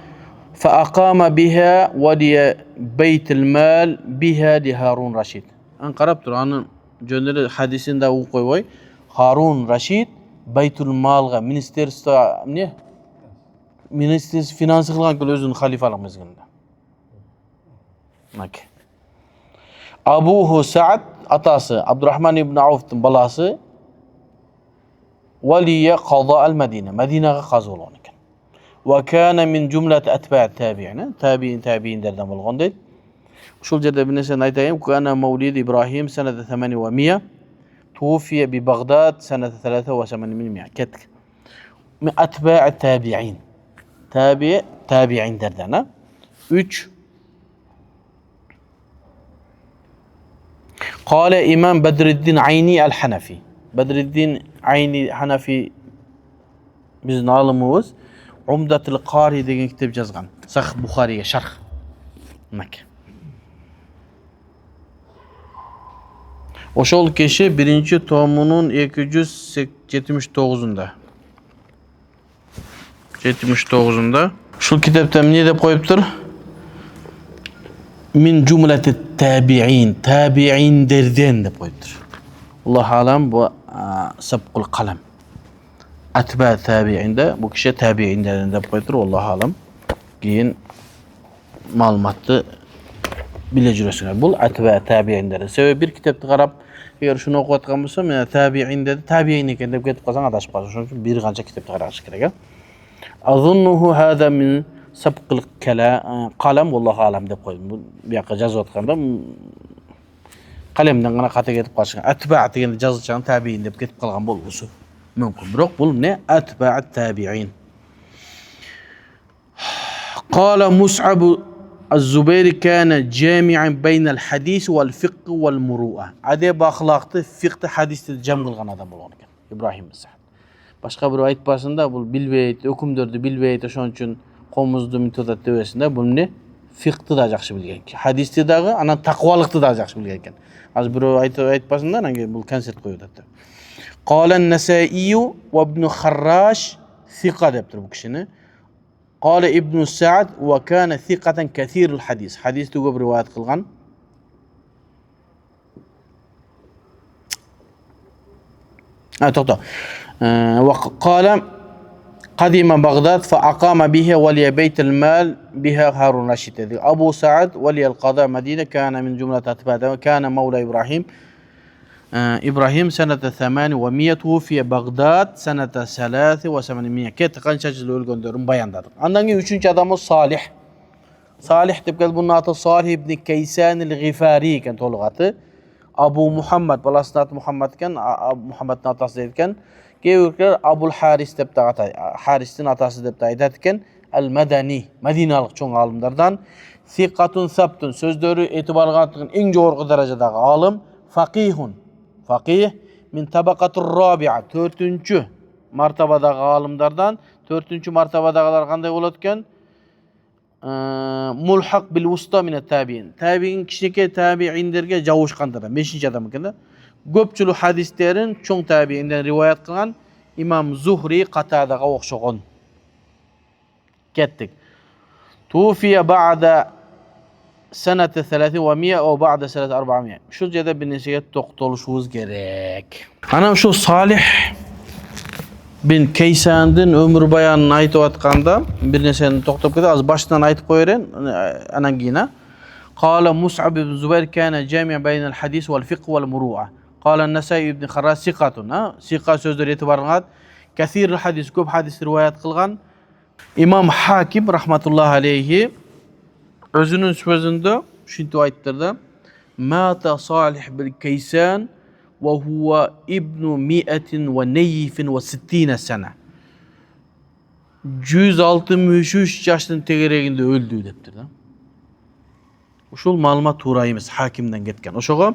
fa aqama biha wa li baytul mal biha li Harun Rashid. An qarab tur, anın jönleri hadisinde u qo'yvoy. Harun Rashid Baytul Malga ministerstva ne? Ministers finansı qilgan kul o'zining xalifalik mezgilida. Mak. Abuhu Sa'd atası Abdurrahman ibn Avf'ning balasi valiya qada al-Madina. Madinaga qazi bo'lgan ekan. Ve kana min cumlet etba' tabi'in. Tabi'inlerden bolgan deydi. Şol jerde bir nerse aytayım. Kana mevlid İbrahim senede 800. Tufiye bi Bagdad senede 83. Kettik. Min etba' tabi'in. Tabi'inlerden. 3. Kale İmam Bedreddin Ayni el-Hanefi. Bedreddin Ayni Hanefi bizning alimimiz Umdatul Qari degan kitap yazgan. Sahih Buxoriga sharh. Mak. Oşol kişi birinci tomunun 279'unda. 79'unda. Şu kitapta ne dep koyuptur? Min cumleti tabi'in. Tabi'in derden dep koyuptur. Allah alam bu sabqul qalam. Atba tabi'inde bu kişi tabi'inlerden dep koyuptur. Allah alam. Keyin malumatı bileceksiniz. Bu atba tabi'inlerden. Sebebi bir kitapta qarab eğer şunu okuyatgan bolsam, yani tabi'in dedi, tabi'in eken dep ketip qalsang adashib qalasan. Şoning uchun bir qancha kitapta qarash kerak. Azunnuhu hada min sabqil qalam vallahu alam dep qo'ydim. Bu yoqqa yozayotganda qalamdan qana qata ketib qolishgan. Atba' deganda yozilgan tabi'in deb ketib qolgan bo'lsa mumkin. Biroq bu ne? Atba' tabi'in. Qala Mus'ab az-Zubayr kana jami'an bayna al-hadis wal-fiqh wal-muru'a. Adab axloqni, fiqhni, hadisni jam qilgan adam bo'lgan ekan. İbrahim Sa'd. Başka bir aytpasında bu bilbeyt, hükümdörді bilbeyt, oşon üçün qomuzdu mitodat debesinde bunu ne? Fiqhni da жақсы bilgen. Hadisni dağı, anan taqvalıqni da жақсы bilgen eken. Az bir aytpasında bu konsert koyuyor hatta. Qala Nesai ve İbn Harrash thiqa deptir bu kişini. Qala İbn Sa'd ve kana thiqatan kathirul hadis. Hadisni ko'p rivoyat qilgan. To'xta. وقال قدم بغداد فأقام بها ولي بيت المال بها هارون الرشيد. أبو سعد ولي القضاء مدينة كان من جملة أتباعه كان مولى إبراهيم سنة 800 توفي بغداد سنة 3 كت قنشة جلول gönderirim bayandadık. Andan ki üçüncü adamı Salih. Salih tepkil bunun adı Salih ibn Kaysan el-Ghifari iken toluğatı. Abu Muhammed balasınat Muhammed iken Muhammed'in atası deydiken Geyrikler Abul Haris dep atay. Haris'in atası dep aytadiken El-Medani, Medinalık çoğun alimlerden Thiqatun sabtun sözleri etibarlıqatın en jogorqu derecedagi alim, faqihun. Faqih min tabaqatur rabi'a, 4-cü martabadagi alimlerden 4-cü martabadagılar qanday bolat eken? Mulhaq bil wusta min at-tabi'in. Tabi'in kişineki tabi'inlerge jawuşqanlardan 5-ci adam eken. Köpçülük hadislerin çoğun tabi'inden rivayet kılan İmam Zuhri Katadaga oxşoğun. Kettik. Tufiye ba'da senete 300 o ba'da senete 400. Şu cede bir nesiyet toktoluşumuz gerek. Anam şu Salih bin Kaysan'ın ömür bayanını aytıp atqanda bir neseni toktop ketip az başından aytıp koyaren anan giyine. Qala Mus'ab ibn Zubayr kana jami'an baynal hadis wal fiqh wal muru'a. Qala Nesai ibn Harras siqatun. Siqa sözleri etibarlanat. Kathir hadis, köp hadis rivayet kılgan. İmam Hakim rahmetullahi aleyhi özünün sözünde şuntu ayttirdi. Mata Salih bin Kaysan ve huwa ibnu mi'atin ve neyfin ve 60 sene. 163 yaşının tegereginde öldü deptir. Uşul malumat to'g'ri emas, Hakimdan ketgan. O'shoga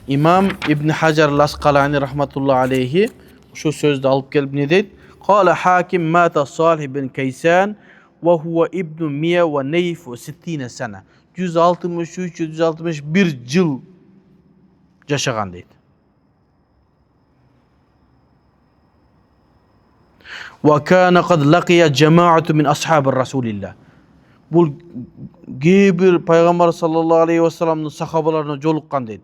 İmam İbn Hajar al-Asqalani rahmatullohi alayhi shu so'zni olib kelib ne deydi? Qala Hakim mata Salih bin Kaysan ve huwa ibn 160 sana. 163-161 yıl yaşagan deydi. Ve kana qad laqiya jama'atu min ashabi Rasulillah. Bu bir Peygamber sallallahu aleyhi ve sellem'in sahabalarına joluqqan deydi.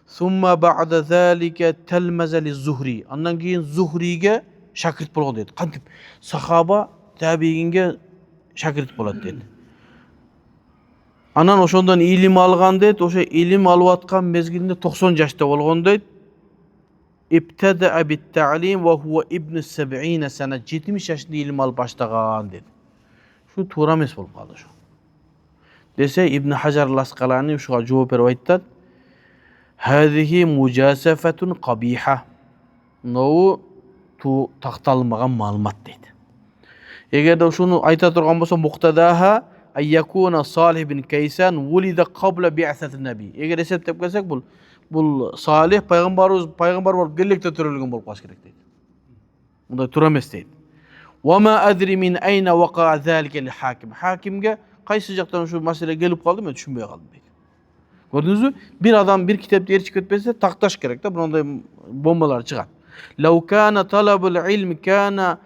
Summa ba'da zalika telmaza liz-Zuhri. Ondan keyin Zuhriga şagirt bo'lgan deydi. Qantib sahaba tabiinga şagirt bo'ladi deydi. Anan oşondan ilim algan deydi. Oşa ilim alıvatkan mezgilinde 90 yaşta bo'lgan deydi. İbtada bit-ta'lim ve huwa ibn 70 sene. 70 yaşında ilim alıp başlagan deydi. Şu to'g'ri emas bo'lib qoldi shu. Dese İbn Hajar al-Asqalani şuga javob berip aytadi. Hadihi mujasafatun qabiha. Bu taqtalmagan ma'lumot deydi. Eğer de şunu ayta turgan bolsa muqtadaha ay yakuna Salih bin Kaysan wulida qabla bi'satin nabi. Eğer eseptep kelsak bu Salih peygamber bolup gelekte türülgün bolup kaç gerek deydi. Bunda tura emas deydi. Wa ma adri min ayna waqa'a zalika lil hakim. Hakimge qaysi jaqdan şu mesele gelip kaldı mı düşünmeye kaldım deydi. Gördünüz mü? Bir adam bir kitapta yer çıkıp bese taktaş gerek de bunda bombalar çıkar. Law kana talabul ilm kana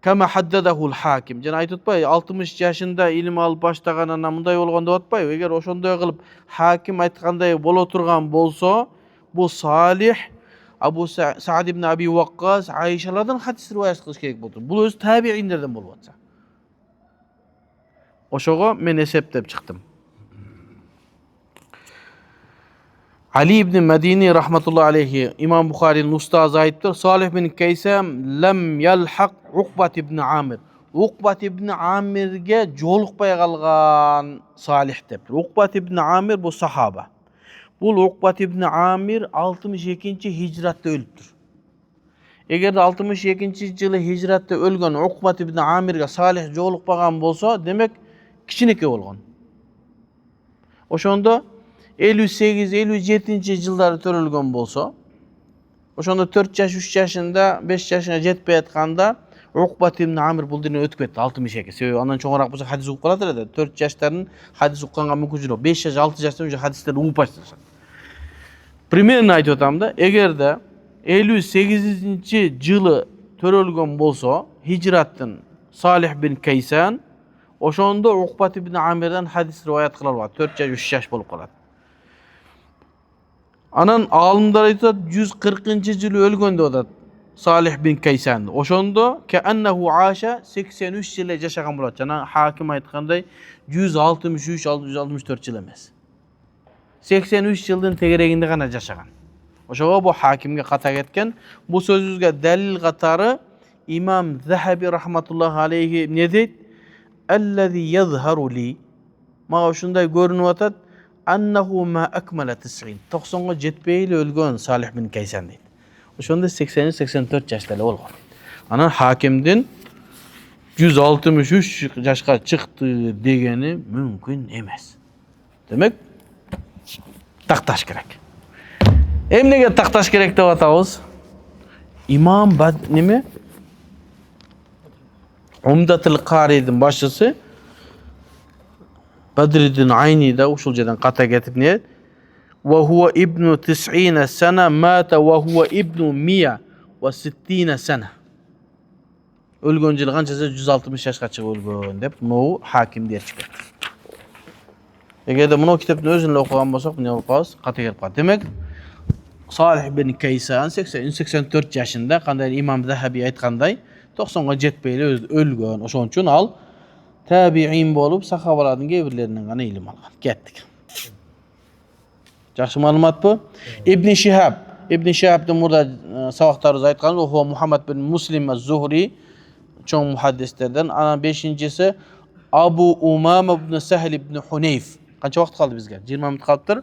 kama haddedahu'l hakim. Jana aytып atpay 60 yaşında ilim alıp başlagan anamınday bolganda atpay. Eğer oşondoy kılıp hakim aytkanday bola turgan bolsa bu Salih Abu Sa'd ibn Abi Waqqas Ayşalardan hadis rivayet kılış gerek boldu. Bu öz tabiinlerden bolup atsa. Oşoga men eseptep çıktım. Ali ibn Medini rahmetullahi aleyhi İmam Bukhari'nin ustazı ayıptır. Salih bin Kaysam lem yalhaq Uqbat ibn Amir. Uqbat ibn Amir'ge joluqpay kalgan Salih deptir. Uqbat ibn Amir bu sahaba. Bu Uqbat ibn Amir 62. hicratta ölüptür. Eğer de 62. yılı hicratta ölgen Uqbat ibn Amir'ge Salih joluqpagan bolsa demek kiçineke bolgan. Oşonda 58-57 yılları törülgön bolsa, oşonda 4 yaş, 3 yaşında, 5 yaşına jetpey atkanda Uqbat ibn Amir bul dini ötüp ketdi 62. Sebebi ondan çoğurak bolsa hadis okup kaladır edi. 4 yaşların hadis okuganga mümkünçülüğü yok. 5 yaş, 6 yaştan önce hadisleri uğup başlayacak. Primerini aytып atam da, eğer de 58. yılı törülgön bolsa, hicrattın Salih bin Kaysan, oşonda Uqbat ibn Amir'den hadis rivayet kılar var. 4 yaş, 3 yaş bolup kalat. Anan alımlar aytadi 140. yılı ölgöndü odat Salih bin Kaysan. Oşondo ke annahu aşa 83 yıl yaşagan bolat. Jana hakim aytkanday 163-164 yıl emas. 83 yılın tegereginde gana yaşagan. Oşoga bu hakimge kata ketken. Bu sözüzge delil katarı İmam Zahabi rahmetullahi aleyhi ne deydi? Ellezî yazharu li. Mağa şunday görünüp atat. Annahu ma akmala 90'a jetpeyle ölgön Salih bin Kaysan deydi. Oşonda 80-84 yaşları olgan. Anan hakimdin 163 yaşka çıktı degeni mümkün emas. Demek taktaş gerek. Emnege taktaş gerek dep atabız? İmam neme? Umdatul Qari'nin başçısı Badreddin Ayni da uşul jerden kata getip ne? Ve huve ibnu 90 sene mata ve huve ibnu 160 sene. Ölgön yılı kançası 160 yaşka çıkıp ölgön dep bunu hakim der çıkar. Eğer de bunu kitapın özünle okugan bolsak ne bolupqabız? Kata gelip kaldı. Demek Salih bin Kaysan 84 yaşında kanday İmam Zahabi aytkanday 90'a jetpeyle ölgön. Oşon üçün al tabi'in bolup sahabalardan gebirlerinden gana ilim algan. Kettik. Жақсы маlumat bu. İbn Şihab burada sabahtarız aytkanız. O Muhammed bin Muslim az-Zuhri çoğun muhaddislerden. Ana 5-incisi Abu Umama ibn Sahl ibn Hunayf. Qancha vaqt kaldı bizga? 20 minut kalıptır.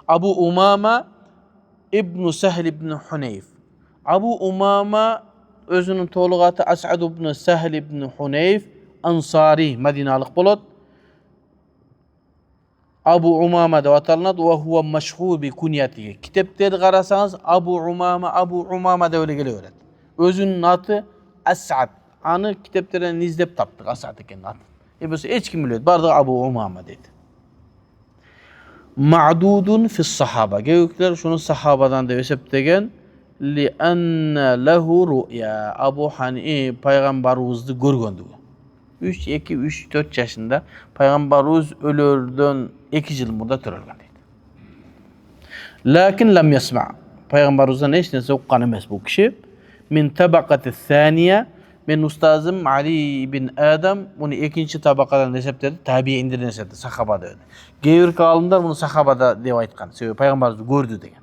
Abu Umama ibn Sahl ibn Hunayf. Abu Umama özünün to'lig'ati As'ad ibn Sahl ibn Hunayf Ansari Madinalık bolat. Abu Umama deb atalınadi ve huve meşhur bi kunyatihi. Kitapları qarasanız Abu Umama deb öyle geliveradi. Özünün atı As'ad. Anı kitaplardan izlep taptık As'ad eken atı. Böylesi hiç kim bilmedi. Barda Abu Umama dedi. Ma'dudun fi sahaba. Gökler şunu sahabadan da eseptegen li anna lehu ru'ya. Abu Hanife peygamberimizni görgöndü. 3-4 yaşında Peygamberimiz ölürden 2 yıl mudda törülgen deydi. Lakin lam yasma. Peygamberimizden hiç neyse okukan emas bu kişi. Min tabakati thaniye. Men ustazım Ali bin Adam bunu ikinci tabakadan neseptirdi. Tabiindir neseptirdi. Sahabada öyle. Gevir alimler bunu sahabada dep aytkan. Sebebi Peygamberimiz gördü degen.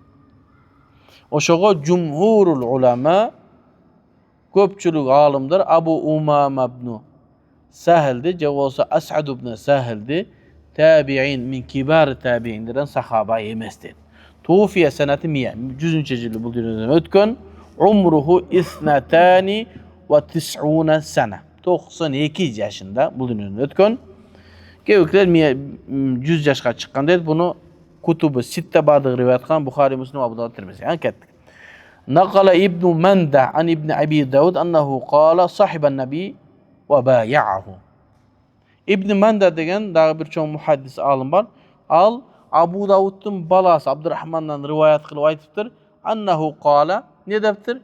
Oşoga cumhurul ulama köpçülük alimler Abu Umama ibn Sahildi, je bolsa As'ad ibn Sahildi. Tabi'in min kibar tabi'inlerden sahaba emas dedi. Tufiye senati 100. yılı bu dünyadan ötken. Umruhu isnatani ve tis'una sene. 92 yaşında bu dünyadan ötken. Gevükler 100 yaşa çıkan dedi. Bunu kutubu sitte bardığı rivayet kılan Bukhari, Müslim, Abu Davud, Tirmizi. Kettik. Nakala İbn Manda an İbn Abi Davud annahu qala sahiben nebi ve baya'ahu. İbn Manda degen daha bir çoğun muhaddis alim var. Al Abu Davud'un balası Abdurrahman'dan rivayet kılıp aytıptır. Annahu qala ne deptir?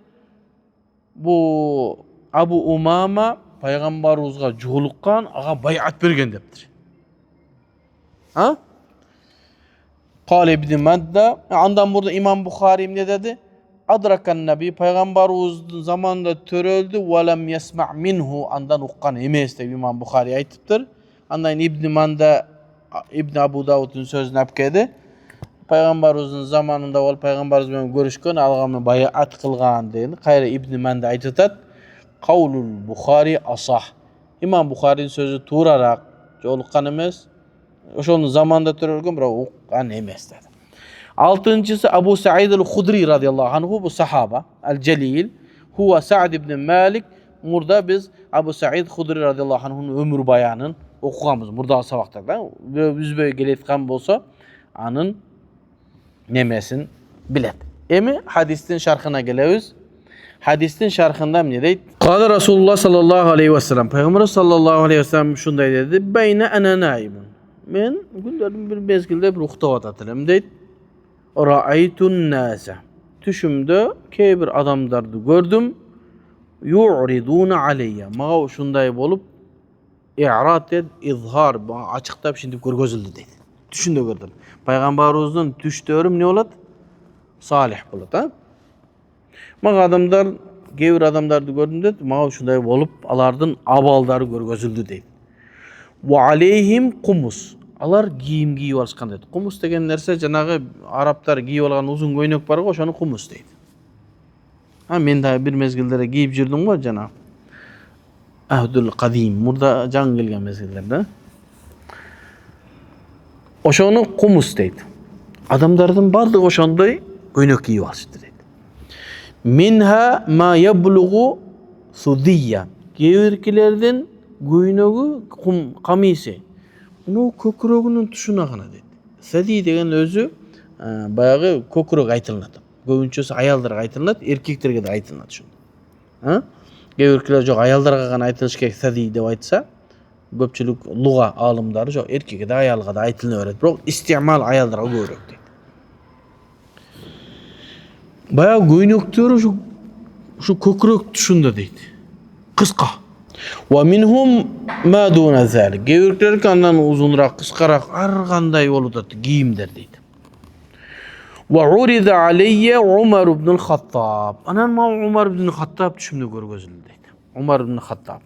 Bu Abu Umama Peygamberimizga joluqqan, aga bayat bergen deptir. Ha? Qala İbn Manda, andan burada İmam Bukhari ne dedi? Adrakan Nabi Peygamberimizin zamanında töröldü ve lem yesma' minhu, andan uqqan emes deb İmam Bukhari aytıptır. Andan İbn Manda İbn Abu Davud'un sözüne apkedi. Peygamberimizin zamanında ol Peygamberimiz bilen görüşken algamı bayat kılgan deydi. Kayra İbn Manda aytıtat. Kavlul Bukhari asah. İmam Bukhari'nin sözü tuğrarak joluqqan emes. Oşonun zamanında törölgen biroq uqqan emes dedi. Altıncısı Abu Sa'id el-Hudri radıyallahu anhu, bu sahaba el-celil. Huwa Sa'd ibn Malik. Burada biz Abu Sa'id Hudri radıyallahu anhu'nun ömür bayanın okugamız. Burada sabaqda biz böyle geletken bolsa anın nemesin bilet. Emi hadistin şarhına geleviz. Hadistin şarhında ne deydi? Qala Rasulullah sallallahu aleyhi ve sellem. Peygamber sallallahu aleyhi ve sellem şunday dedi. Beyne ana naimun. Men günlerin bir mezgilde bir uxtavat atılım deydi. Ra'aytun nasa. Düşümde bir adamlardı gördüm. Yu'riduna aleyya. Mağa şunday bolup i'rat et, izhar, açıqtap şimdi görgözüldü deydi. Düşünde gördüm. Peygamberimizin düştörüm ne olat? Salih bolat ha? Mağa adamlar, bir adamlardı gördüm dedi. Mağa şunday bolup alardın abaldары görgözüldü deydi. Ve aleyhim kumus. Alar giyim giyip alışkan dedi. Kumus degen nerse janağı Araplar giyip algan uzun göynök var, oşonu kumus deydi. Ha, men daha bir mezgildere giyip jirdim var janağı. Ahdul kadim. Burada can gelgen mezgillerde. Oşonu kumus deydi. Adamlardan bardığı oşonday göynök giyip alıştı deydi. Minha ma yabluğu sudiyya. Gevirkilerden göynögü kamisi. Bunu kökürögünün tuşuna gana dedi. Sadi degen özü bayağı kökürög aytılınat. Göbünçösü ayaldarga aytılınat, erkeklerge de aytılınat şunda. Ha? Gevirkiler jok ayaldarga gana aytılış kerek sadi dep aytsa, köpçülük luga alımdары jok erkekge de ayalga da aytılına öğret. Biroq istimal ayaldarga köpürök deydi. Bayağı göynöktörü şu kökürög tuşunda deydi. Kıska. Ve minhum ma duna zalik. Gevirkiler kandan uzunrak, kıskarak, arganday olup giyimler deydi. Ve urida aleyye Umar ibn al-Khattab. Anan ma Umar ibn al-Khattab düşümde görgözüldü deydi. Umar ibn al-Khattab.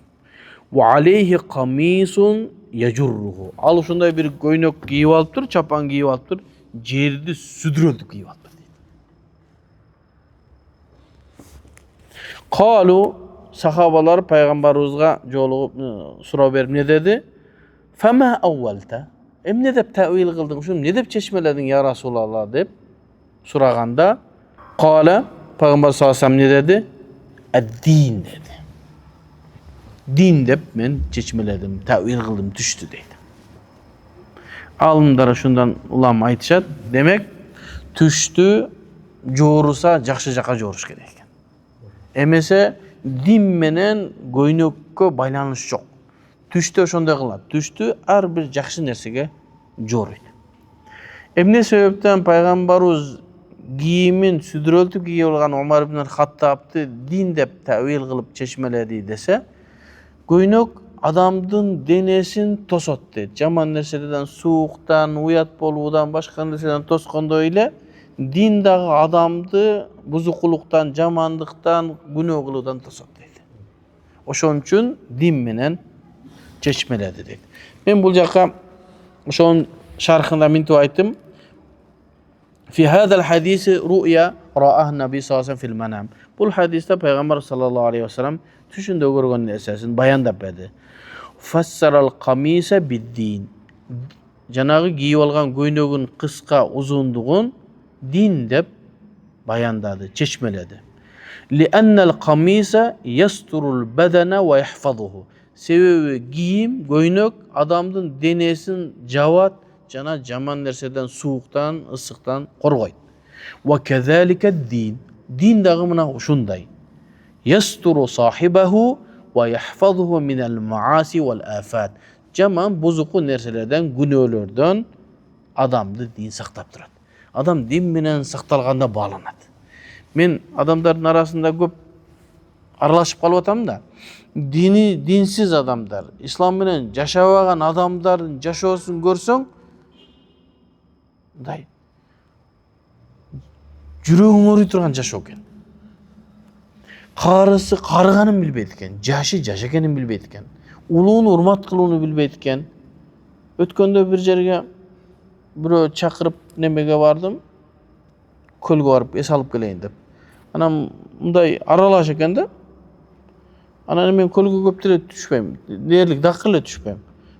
Ve aleyhi kamisun yecurruhu. Al şunday bir göynök giyip alıptır, çapan giyip alıptır, cerdi südüröldü giyip alıptır deydi. Kalu sahabalar Peygamberimizga jolup surab berip ne dedi? Fema awwalta? Ne dep tawil kıldın? Şunu ne dep çeşmeledin ya Resulallah dep suraganda, qala Peygamber sallallahu aleyhi ve sellem ne dedi? Ad-din dedi. Din dep men çeşmeledim, tawil kıldım, düştü dedi. Alımdara şundan ulama aytışat, demek düştü jorusa jakşı jaka joruş gerek. Emese din menen göynökкө байланыш жок. Түштө ошондой кылат. Түштү ар бир жакшы нерсеге жорuyt. Эмне себептен Пайгамбарыбыз кийимин сүдүрөлтүп кийип алган Умар ибн Хаттабты дин деп тавил кылып чечмеледи десе, göynök adamдын денесин тосот дейт. Жаман нерселерден, сууктан, уят болуудан, башка нерседен тоскондой эле din dagı adamdı buzukuluqdan, jamandыкtan, günөө kılууdan tosot deydi. Oşon üçün din menen çeşmeledi deydi. Ben bu jaka oşon şarhında mintip aytım. Fi hadal hadisi ru'ya ra'ah Nabi sallallahu aleyhi ve sellem fil manam. Bu hadiste Peygamber sallallahu aleyhi ve sellem düşünde görgөн nersesini bayandap berdi. Fassaral qamisa bid-din. Janagı giyip algan göynөгün kıska uzunduğun din dep bayandadı, çeşmeledi. Li'annal qamisa yasturul badana ve yahfazuhu. Sebebi giyim, göynök adamdın denesin javat, jana jaman nerseden, suuktan, ısıktan korgoyt. Ve kezalika din. Din dağı mına uşunday. Yasturu sahibahu ve yahfazuhu minel maasi vel afat. Jaman bozuku nerselerden, günölerden adamdı din saktap durat. Adam din menen saktalganda bağlanat. Men adamların arasında köp aralaşıp kalıp atam da, dinsiz adamlar, İslam menen jaşabagan adamların jaşoosун görсөң, мындай жүрөгүң ооруй турган жашоо экен. Карысы карыганын билбейт экен, жашы жаш экенин билбейт экен. Улууну урмат кылууну билбейт экен. Өткөндө бир жерге бирөө чакырып немеге бардым. Көлгө барып эс алып келейин деп. Анан мындай аралаш экен да. Анан мен көлгө көп деле түшпөйм. Дээрлик дакы эле түшпөйм.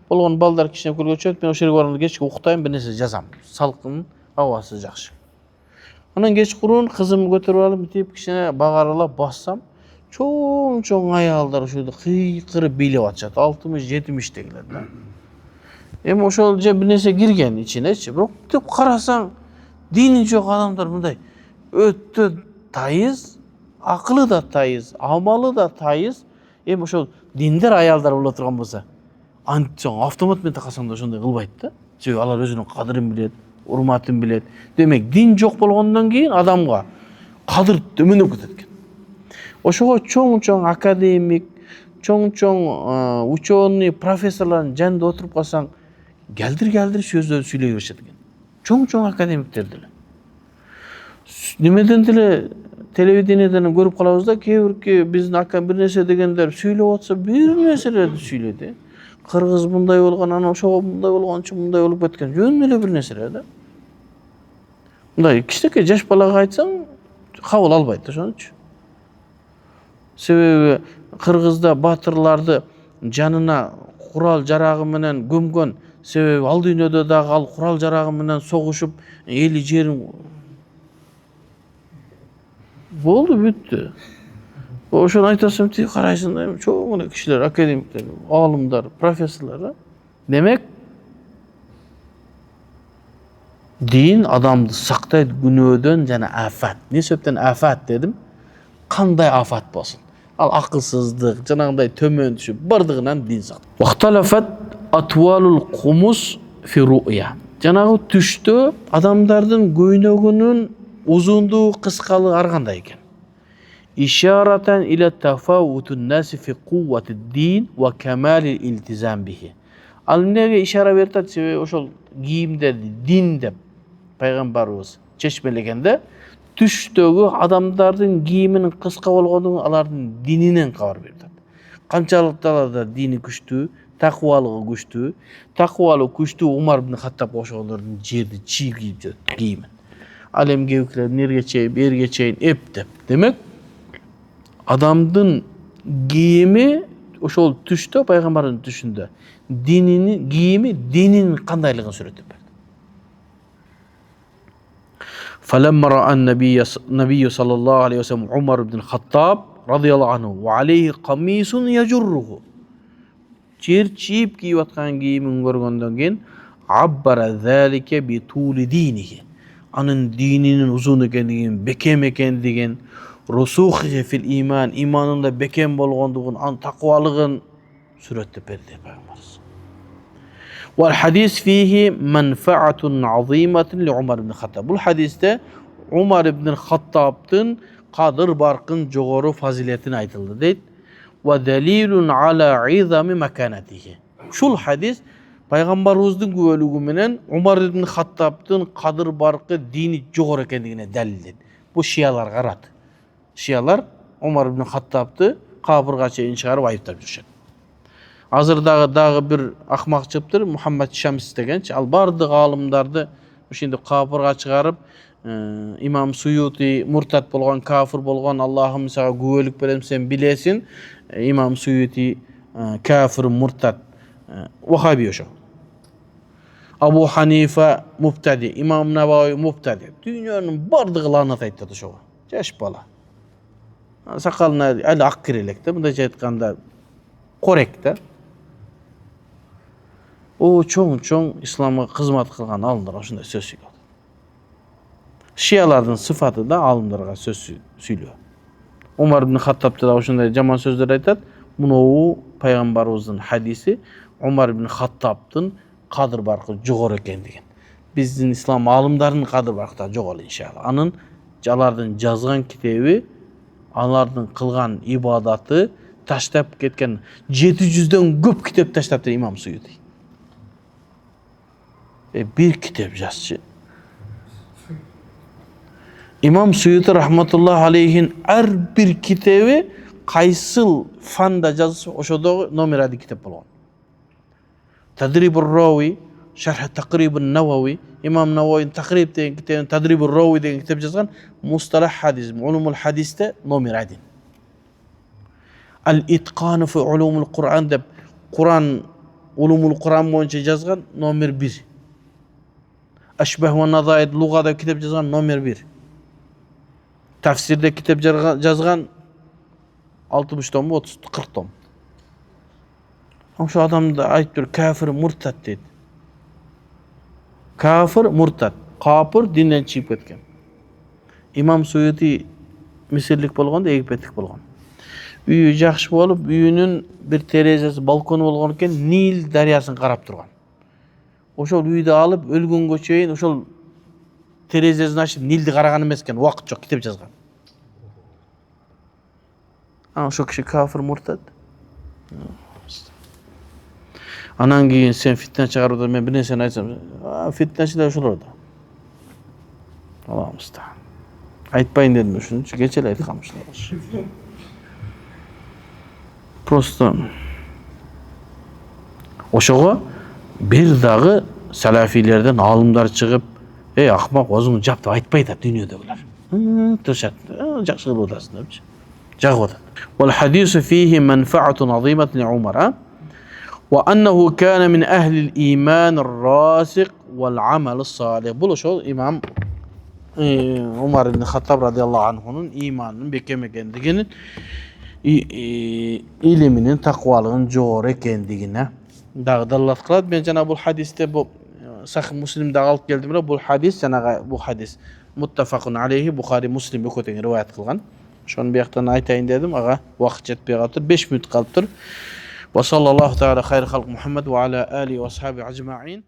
Болгон балдар кичине көлгө чөп, мен ошол жерге барганда кечке уктайм, бир нерсе жазам. Салкын, абасы жакшы. Анан кечкурун кызымды көтөрүп алып, мынтип кичине багаралап бассам, чоң аялдар ошол кыйкырып бийлеп атышат. 60-70дегилер да. Эми ошол же бир нерсе кирген ичинечи. Бирок деп карасаң, дини жок адамдар мындай өтө тайыз, акылы да тайыз, амалы да тайыз. Эми ошол диндер аялдар боло турган болсо, антчоң автомат менен такасаң да ошондой кылбайт да. Себеби алар өзүнүн кадырын билет, урматын билет. Демек, дин жок болгондон кийин адамга кадыр төмөндөп кетет экен. Ошого чоң академик, чоң ученый профессорлордун жанында отуруп калсаң, келдир сөздөр сүйлөй беришет экен. Чоң академиктер деле. Немеден деле телевидениеден көрүп калабыз да, кээ биздин ака бир нерсе дегендер сүйлөп атса, бир нерселерди сүйлөдү. Кыргыз мындай болгон, анан ошого мындай болгончу мындай болуп кеткен. Жөн эле бир нерселер да. Мындай кичинекей жаш балага айтсаң, кабыл албайт ошончу. Себеби кыргызда батырларды жанына курал жарагы менен көмгөн. Себеби ал дүйнөдө дагы ал курал жарагы менен согушуп, эли жерин болду, бүттү. Ошону айтасың, ти карайсың да, чоң эле кишилер, академиктер, алымдар, профессорлор. Демек, дин адамды сактайт күнөөдөн жана афат. Не себептен афат дедим? Кандай афат болсун? Ал акылсыздык, жанагындай төмөн түшүп, бардыгынан дин сактайт. Вахталафат атвалул кумус фи ру'я. Жанагы түштө адамдардын көйнөгүнүн узундугу, кыскалыгы ар кандай экен. İşareten ile tefavutun nasi fi kuvveti din ve kemalil iltizam bihi. Alnege işara vertat sebep oşol giyimde din dep Peygamberimiz çeşmelegende түштөгү адамдардын кийиминин кыска болгондугун алардын дининен кабар берди. Канчалык да дини күчтүү, таквалыгы күчтүү. Таквалыгы күчтүү Умар ибн Хаттаб ошолордун жерди чий кийип жүрөт кийимин. Ал эми кээбикилер нерге чейин, берге чейин эптеп. Демек, адамдын кийими ошол түштө, пайгамбардын түшүндө дининин кийими дининин кандайлыгын сүрөтүп берди. فلما رأى النبي صلى الله عليه وسلم عمر بن الخطاب رضي الله عنه وعليه قميص يجره жер чийип кийип аткан кийимин көргөндөн кийин аббара залике би тули динихи, анын дининин узун экендигин, бекем экендигин, русухи фил иман, иманында бекем болгондугун, анын таквалыгын сүрөттөп берди пайгамбарыбыз. Wal hadis fihi manfaatun azimatun li Umar ibn Khattab. Бул хадисте Умар ибн Хаттабдын кадыр баркын жогору фазилетин айтылды дейт. Wa dalilun ala izami makanatihi. Ушул хадис пайгамбарыбыздын күбөлүгү менен Умар ибн Хаттабдын кадыр баркы дини жогору экендигине далилдейт. Бул шиялар карат. Шиялар Умар ибн Хаттабды кабырга чейин чыгарып айыптап жүрүшөт. Азырдагы дагы бир акмак чыптыр, Мухаммад Шамс дегенчи, ал бардык алымдарды ушинде кабырга чыгарып, имам Суюти муртат болгон, кафир болгон, Аллахым сага күбөлүк берем, сен билесин. Имам Суюти кафир, муртат Vahabi oşo. Abu Hanifa mubtadi, İmam Navawi mubtadi. Dünyanın bardığı lanat aytdı oşoga. Jaş bala. Sakalına ali ak kirelekte, bunda aytkanda korek da. O çoğun İslam'a hizmet kılgan alımlar oşunday söz söylüyor. Şialardan sıfatı da alımlarga söz söylüyor. Umar ibn Hattab da oşunday jaman sözler aytat. Bunu Peygamberimizin hadisi Umar ibn Hattab'ın kadir barkı jogor ekendigen. Bizdin İslam alımlarının kadir barkı da jogol inşallah. Anın jalardan жазган kitebi, alardan kılgan ibadatı taştap ketken 700'den köp kitap taştaptı İmam Suyuti. Bir kitap yazçı. İmam Suyuti rahmetullahi aleyhin her bir kitabı kaysıl fanda yazısı oşoda nomeradi kitap bolgan. Tadribur Rawi, Şerh Takribun Navawi, İmam Navawi'nin Takrib degan kitabın Tadribur Rawi degan kitap yazgan mustalah hadis, ulumul hadiste nomeradi. Al-İtqan fi ulumul Kur'an deb ulumul Kur'an boyunca yazgan nomer 1. Eşbeh ve Nazaid lugada kitap yazgan nomer 1. Tafsirde kitap yazgan 60 tom, 30, 40 tom. Ama şu adam da aytıyor kafir murtad dedi. Kafir murtad. Kapır dinden çıkıp ketken. İmam Suyuti Misirlik bolganda Egipetlik bolgan. Üyü jakşı bolup, üyünün bir terezesi, balkonu bolgan eken Nil daryasyny karap turgan. Oşol üyüdü alıp ölgөнгө çeyin oşol terezesini açıp Nildi karagan emesken, wagt jok kitap yazgan. Ama şu kişi kafir murtad. Anan keyin sen fitne çıkarıp men bir nerseni aytsam, fitneçi de oşolar da. Allah'ım usta. Aytpayın dedim şunu, geçeli aytkamışlar. Prosto oşoga bir dağı salafilerden alımlar çıkıp, ey ahmak özüňi jap dep aytpayt da dünýadagylar. Tırşat, jakşı kılıp otasın depçi. Jak otat. Wal hadisu fihi menfaatun azimatun li Umar. Ve ennehu kana min ehli'l imanir rasik vel amel's salih. Bu şol İmam Umar ibn Hattab radıyallahu anhu'nun imanının bekem ekendigini, iliminin, takvalığın jogor ekendigine dağdallat kılat. Ben jana bu hadiste bu Sahih Müslim'de alıp geldim. Bu hadis jana bu hadis muttafaqun aleyhi Buhari Müslim ököten rivayet kılgan. Şonu bir ýakdan aytaýyn dedim. Aga wagt jetpey galypdyr. 5 minut galypdyr. Ve sallallahu teala hayr halk Muhammed ve ala alihi ve ashabi ecmaîn.